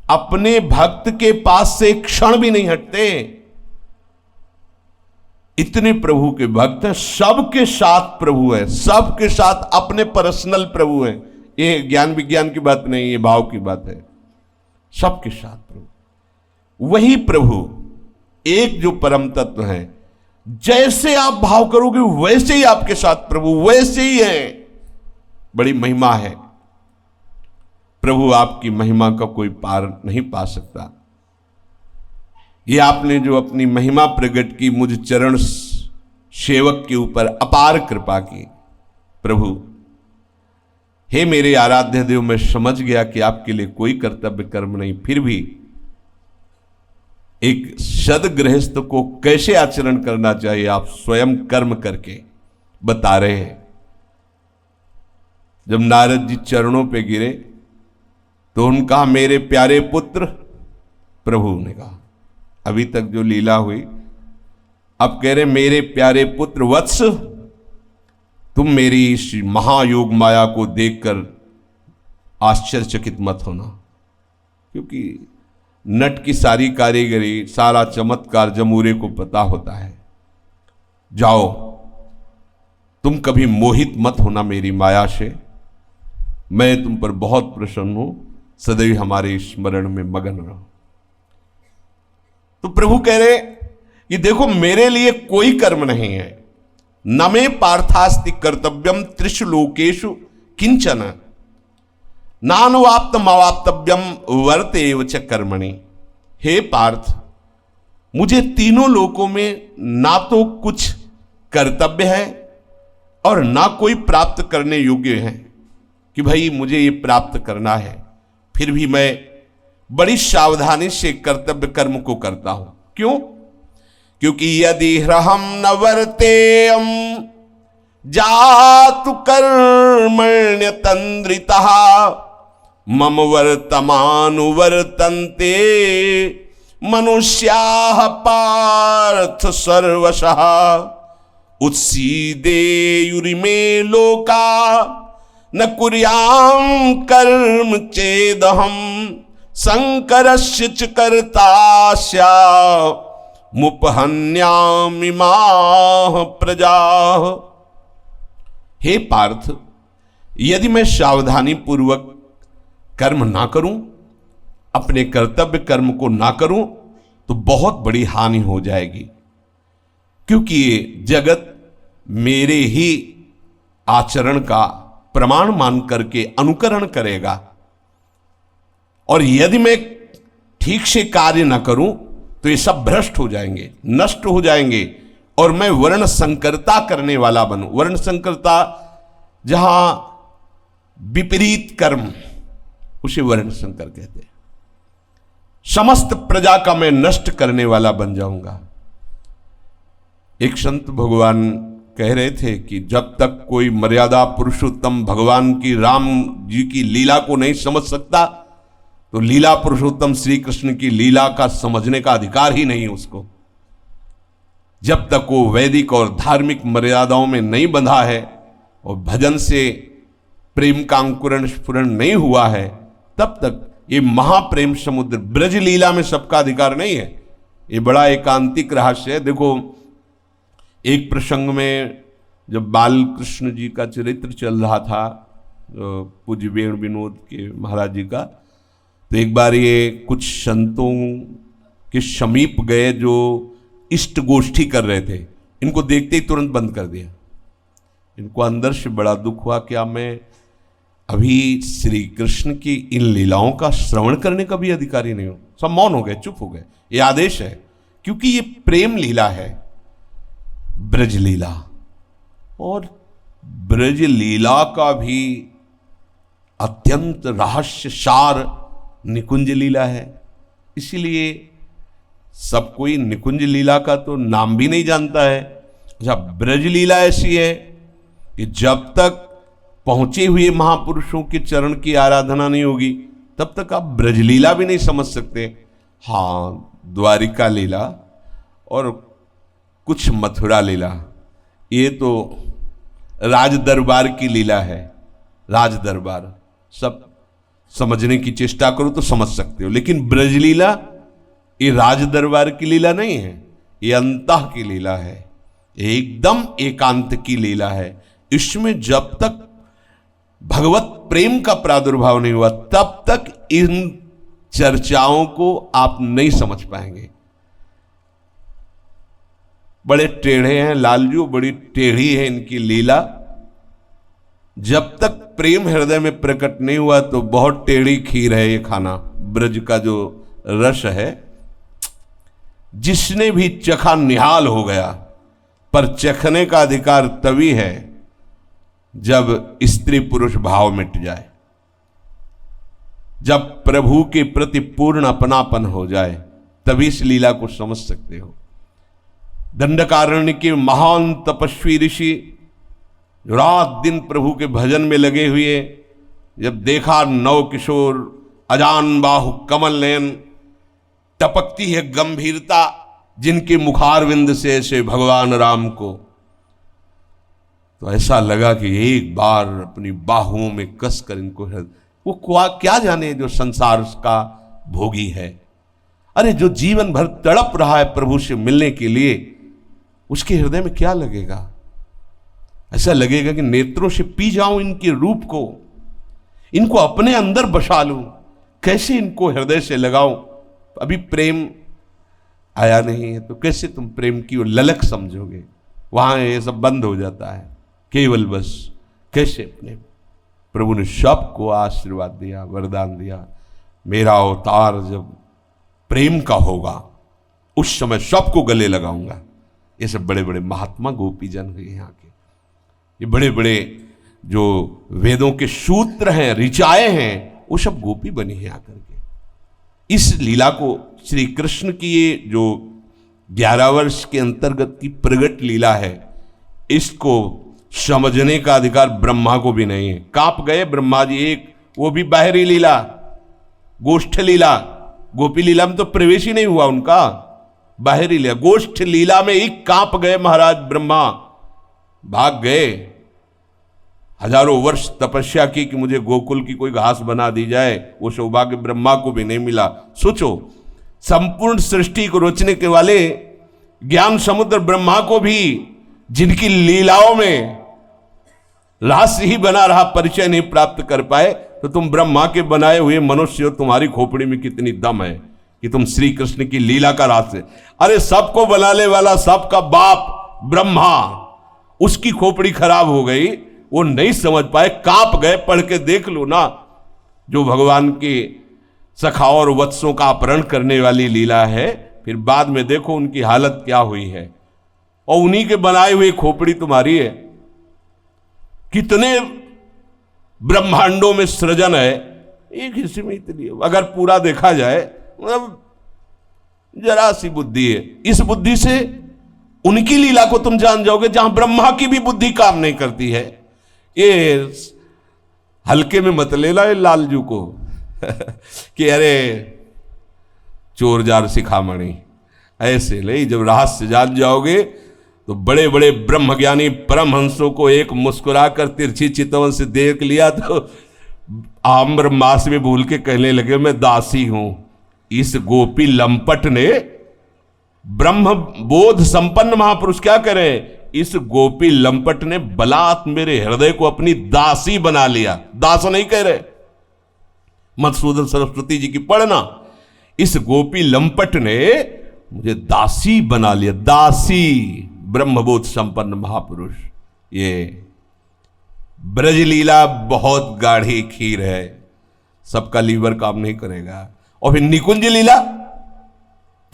A: अपने भक्त के पास से एक क्षण भी नहीं हटते। इतने प्रभु के भक्त हैं, सबके साथ प्रभु है, सबके साथ अपने पर्सनल प्रभु है। ये ज्ञान विज्ञान की बात नहीं, ये भाव की बात है। सबके साथ प्रभु, वही प्रभु एक जो परम तत्व है, जैसे आप भाव करोगे वैसे ही आपके साथ प्रभु वैसे ही है। बड़ी महिमा है प्रभु, आपकी महिमा का कोई पार नहीं पा सकता। ये आपने जो अपनी महिमा प्रकट की, मुझ चरण सेवक के ऊपर अपार कृपा की प्रभु। हे मेरे आराध्य देव, मैं समझ गया कि आपके लिए कोई कर्तव्य कर्म नहीं, फिर भी एक सदगृहस्थ को कैसे आचरण करना चाहिए आप स्वयं कर्म करके बता रहे हैं। जब नारद जी चरणों पे गिरे तो उनका मेरे प्यारे पुत्र, प्रभु ने कहा, अभी तक जो लीला हुई, अब कह रहे मेरे प्यारे पुत्र वत्स, तुम मेरी इस महायोग माया को देखकर आश्चर्यचकित मत होना, क्योंकि नट की सारी कारीगरी, सारा चमत्कार जमूरे को पता होता है। जाओ, तुम कभी मोहित मत होना मेरी माया से, मैं तुम पर बहुत प्रसन्न हूं, सदैव हमारे स्मरण में मगन रहो। तो प्रभु कह रहे कि देखो मेरे लिए कोई कर्म नहीं है, न मे पार्थास्ति कर्तव्यम त्रिषु लोकेषु किंचन नानुवाप्तम अवाप्तव्यम वर्तेव च कर्मणि। हे पार्थ, मुझे तीनों लोकों में ना तो कुछ कर्तव्य है और ना कोई प्राप्त करने योग्य है कि भाई मुझे ये प्राप्त करना है, फिर भी मैं बड़ी सावधानी से कर्तव्य कर्म को करता हूं। क्यों? क्योंकि यदि ह्रहम न वर्तेयम जातु कर्मण्य तंद्रितः मम वर्तमानुवर्तन्ते मनुष्याः पार्थ सर्वशः उत्सीदेयुरिमे लोका न कुर्यां कर्म चेदहम शंकरस्य च कर्तास्या मुपहन्यामिमाः प्रजाः। हे पार्थ, यदि मैं सावधानी पूर्वक कर्म ना करूं, अपने कर्तव्य कर्म को ना करूं, तो बहुत बड़ी हानि हो जाएगी, क्योंकि ये जगत मेरे ही आचरण का प्रमाण मान करके अनुकरण करेगा। और यदि मैं ठीक से कार्य ना करूं तो ये सब भ्रष्ट हो जाएंगे, नष्ट हो जाएंगे, और मैं वर्ण संकरता करने वाला बनूं। वर्ण संकरता, जहां विपरीत कर्म, उसे वर्ण संकर कहते हैं। समस्त प्रजा का मैं नष्ट करने वाला बन जाऊंगा। एक संत भगवान कह रहे थे कि जब तक कोई मर्यादा पुरुषोत्तम भगवान की, राम जी की लीला को नहीं समझ सकता, तो लीला पुरुषोत्तम श्री कृष्ण की लीला का समझने का अधिकार ही नहीं उसको। जब तक वो वैदिक और धार्मिक मर्यादाओं में नहीं बंधा है और भजन से प्रेम का अंकुरण स्फुरण नहीं हुआ है, तब तक ये महाप्रेम समुद्र ब्रज लीला में सबका अधिकार नहीं है। ये बड़ा एकांतिक रहस्य है। देखो, एक प्रसंग में जब बाल कृष्ण जी का चरित्र चल रहा था, पूज्य वेणु विनोद के महाराज जी का, तो एक बार ये कुछ संतों के समीप गए जो इष्ट गोष्ठी कर रहे थे। इनको देखते ही तुरंत बंद कर दिया। इनको अंदर से बड़ा दुख हुआ, क्या मैं अभी श्री कृष्ण की इन लीलाओं का श्रवण करने का भी अधिकारी नहीं हूं? सब मौन हो गए, चुप हो गए। ये आदेश है, क्योंकि ये प्रेम लीला है, ब्रज लीला। और ब्रज लीला का भी अत्यंत रहस्य सार निकुंज लीला है। इसीलिए सब कोई निकुंज लीला का तो नाम भी नहीं जानता है। अच्छा, ब्रज लीला ऐसी है कि जब तक पहुंचे हुए महापुरुषों के चरण की आराधना नहीं होगी, तब तक आप ब्रज लीला भी नहीं समझ सकते। हाँ, द्वारिका लीला और कुछ मथुरा लीला, ये तो राज दरबार की लीला है। राज दरबार सब समझने की चेष्टा करो तो समझ सकते हो, लेकिन ब्रज लीला ये राज दरबार की लीला नहीं है, ये अंतः की लीला है, एकदम एकांत की लीला है। इसमें जब तक भगवत प्रेम का प्रादुर्भाव नहीं हुआ, तब तक इन चर्चाओं को आप नहीं समझ पाएंगे। बड़े टेढ़े हैं लालजू, बड़ी टेढ़ी है इनकी लीला। जब तक प्रेम हृदय में प्रकट नहीं हुआ तो बहुत टेढ़ी खीर है ये खाना। ब्रज का जो रस है, जिसने भी चखा निहाल हो गया, पर चखने का अधिकार तभी है जब स्त्री पुरुष भाव मिट जाए, जब प्रभु के प्रति पूर्ण अपनापन हो जाए, तभी इस लीला को समझ सकते हो। दंडकारण्य के महान तपस्वी ऋषि जो रात दिन प्रभु के भजन में लगे हुए, जब देखा नव किशोर अजान बाहु कमल नयन, टपकती है गंभीरता जिनके मुखारविंद से ऐसे भगवान राम को, तो ऐसा लगा कि एक बार अपनी बाहुओं में कसकर इनको, वो क्या जाने जो संसार का भोगी है, अरे जो जीवन भर तड़प रहा है प्रभु से मिलने के लिए, उसके हृदय में क्या लगेगा? ऐसा लगेगा कि नेत्रों से पी जाऊं इनके रूप को, इनको अपने अंदर बसा लूं, कैसे इनको हृदय से लगाऊं। अभी प्रेम आया नहीं है तो कैसे तुम प्रेम की ललक समझोगे? वहां ये सब बंद हो जाता है, केवल बस कैसे अपने। प्रभु ने सबको आशीर्वाद दिया, वरदान दिया, मेरा अवतार जब प्रेम का होगा उस समय सबको गले लगाऊंगा। ये सब बड़े बड़े महात्मा गोपीजन हुए यहाँ के, ये बड़े बड़े जो वेदों के सूत्र हैं, ऋचाएं हैं, वो सब गोपी बनी है आकर के। इस लीला को श्री कृष्ण की ये जो 11 वर्ष के अंतर्गत की प्रगट लीला है, इसको समझने का अधिकार ब्रह्मा को भी नहीं है। कांप गए ब्रह्मा जी, एक वो भी बाहरी लीला, गोष्ठ लीला, गोपी लीला में तो प्रवेश ही नहीं हुआ उनका, बाहरी लीला। गोष्ठ लीला में एक कांप गए महाराज ब्रह्मा, भाग गए। हजारों वर्ष तपस्या की कि मुझे गोकुल की कोई घास बना दी जाए, वो सौभाग्य ब्रह्मा को भी नहीं मिला। सोचो, संपूर्ण सृष्टि को रचने के वाले ज्ञान समुद्र ब्रह्मा को भी जिनकी लीलाओं में रहस्य ही बना रहा परिचय नहीं प्राप्त कर पाए, तो तुम ब्रह्मा के बनाए हुए मनुष्य हो, तुम्हारी खोपड़ी में कितनी दम है कि तुम श्री कृष्ण की लीला का रहस्य। अरे सबको बनाने वाला, सबका बाप ब्रह्मा, उसकी खोपड़ी खराब हो गई, वो नहीं समझ पाए, कांप गए। पढ़ के देख लो ना, जो भगवान के सखाओं और वत्सों का अपहरण करने वाली लीला है, फिर बाद में देखो उनकी हालत क्या हुई है। और उन्हीं के बनाए हुए खोपड़ी तुम्हारी है। कितने ब्रह्मांडों में सृजन है, एक हिस्से में इतनी, अगर पूरा देखा जाए मतलब जरा सी बुद्धि है। इस बुद्धि से उनकी लीला को तुम जान जाओगे जहां ब्रह्मा की भी बुद्धि काम नहीं करती है। ये हल्के में मत लेना है लालजू को कि अरे चोर जार शिखामणि, ऐसे नहीं। जब रहस्य जान जाओगे तो बड़े बड़े ब्रह्मज्ञानी परमहंसों को एक मुस्कुराकर तिरछी चितवन से देख लिया तो आम्र मास में भूल के कहने लगे मैं दासी हूं। इस गोपी लंपट ने, ब्रह्म बोध संपन्न महापुरुष क्या करें, इस गोपी लंपट ने बलात् मेरे हृदय को अपनी दासी बना लिया। दास नहीं कह रहे, मधुसूदन सरस्वती जी की पढ़ना, इस गोपी लंपट ने मुझे दासी बना लिया। दासी, ब्रह्मबोध संपन्न महापुरुष। ये ब्रजलीला बहुत गाढ़ी खीर है, सबका लीवर काम नहीं करेगा। और फिर निकुंज लीला,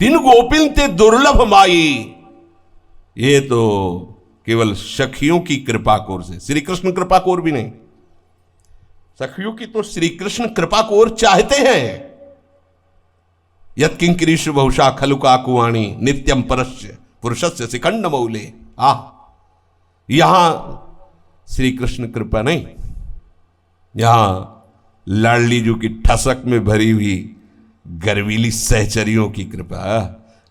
A: तीन गोपिन ते दुर्लभ माई, ये तो केवल सखियों की कृपा कोर से, श्री कृष्ण कृपा कोर भी नहीं, सखियों की तो श्री कृष्ण कृपा कोर चाहते हैं। यत्किंकरीषु बहुशा खलु काकुवाणी नित्यम परस्य पुरुषस्य शिखंड मौले। यहां श्री कृष्ण कृपा नहीं, यहां लाडली जू की ठसक में भरी हुई गर्वीली सहचरियों की कृपा।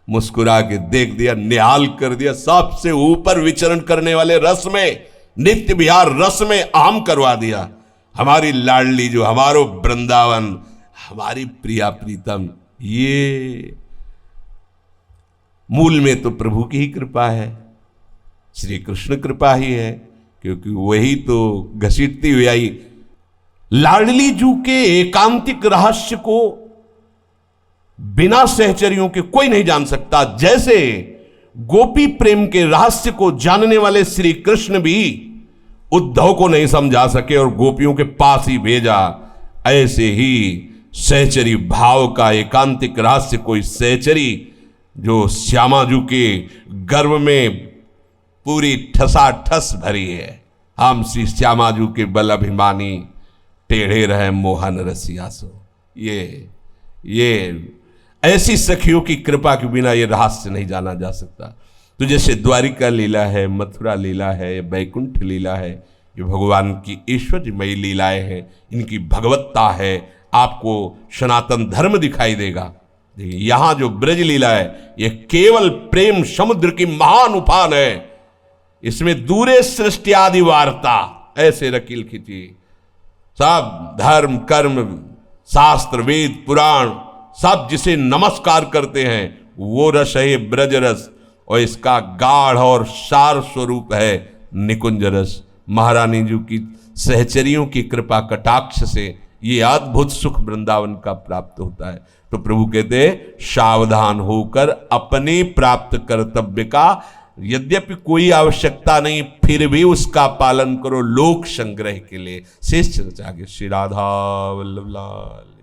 A: मुस्कुरा के देख दिया, निहाल कर दिया, सबसे ऊपर विचरण करने वाले रस में, नित्य विहार रस में अहम करवा दिया। हमारी लाडली जो, हमारो वृंदावन, हमारी प्रिया प्रीतम, ये मूल में तो प्रभु की ही कृपा है, श्री कृष्ण कृपा ही है, क्योंकि वही तो घसीटती हुई आई। लाडली जू के एकांतिक रहस्य को बिना सहचरियों के कोई नहीं जान सकता। जैसे गोपी प्रेम के रहस्य को जानने वाले श्री कृष्ण भी उद्धव को नहीं समझा सके और गोपियों के पास ही भेजा, ऐसे ही सहचरी भाव का एकांतिक रहस्य कोई सहचरी जो श्यामाजू के गर्भ में पूरी ठसाठस भरी है। हम श्री श्यामाजू के बल अभिमानी, टेढ़े रहे मोहन रसिया सो। ये ऐसी सखियों की कृपा के बिना ये रहस्य नहीं जाना जा सकता। तो जैसे द्वारिका लीला है, मथुरा लीला है, बैकुंठ लीला है, ये भगवान की ऐश्वर्यमयी लीलाएं हैं, इनकी भगवत्ता है। आपको सनातन धर्म दिखाई देगा। यहां जो ब्रज लीला है, ये केवल प्रेम समुद्र की महान उफान है। इसमें दूरे सृष्टि आदि वार्ता, ऐसे रकील खींची। सब धर्म कर्म शास्त्र वेद पुराण सब जिसे नमस्कार करते हैं, वो रस है ब्रज रस, और इसका गाढ़ और सार स्वरूप है निकुंज रस। महारानी जी की सहचरियों की कृपा कटाक्ष से ये अद्भुत सुख वृंदावन का प्राप्त होता है। तो प्रभु कहते हैं, सावधान होकर अपने प्राप्त कर्तव्य का, यद्यपि कोई आवश्यकता नहीं, फिर भी उसका पालन करो लोक संग्रह के लिए। शेष चर्चा के श्री राधा वल्लभ लाल।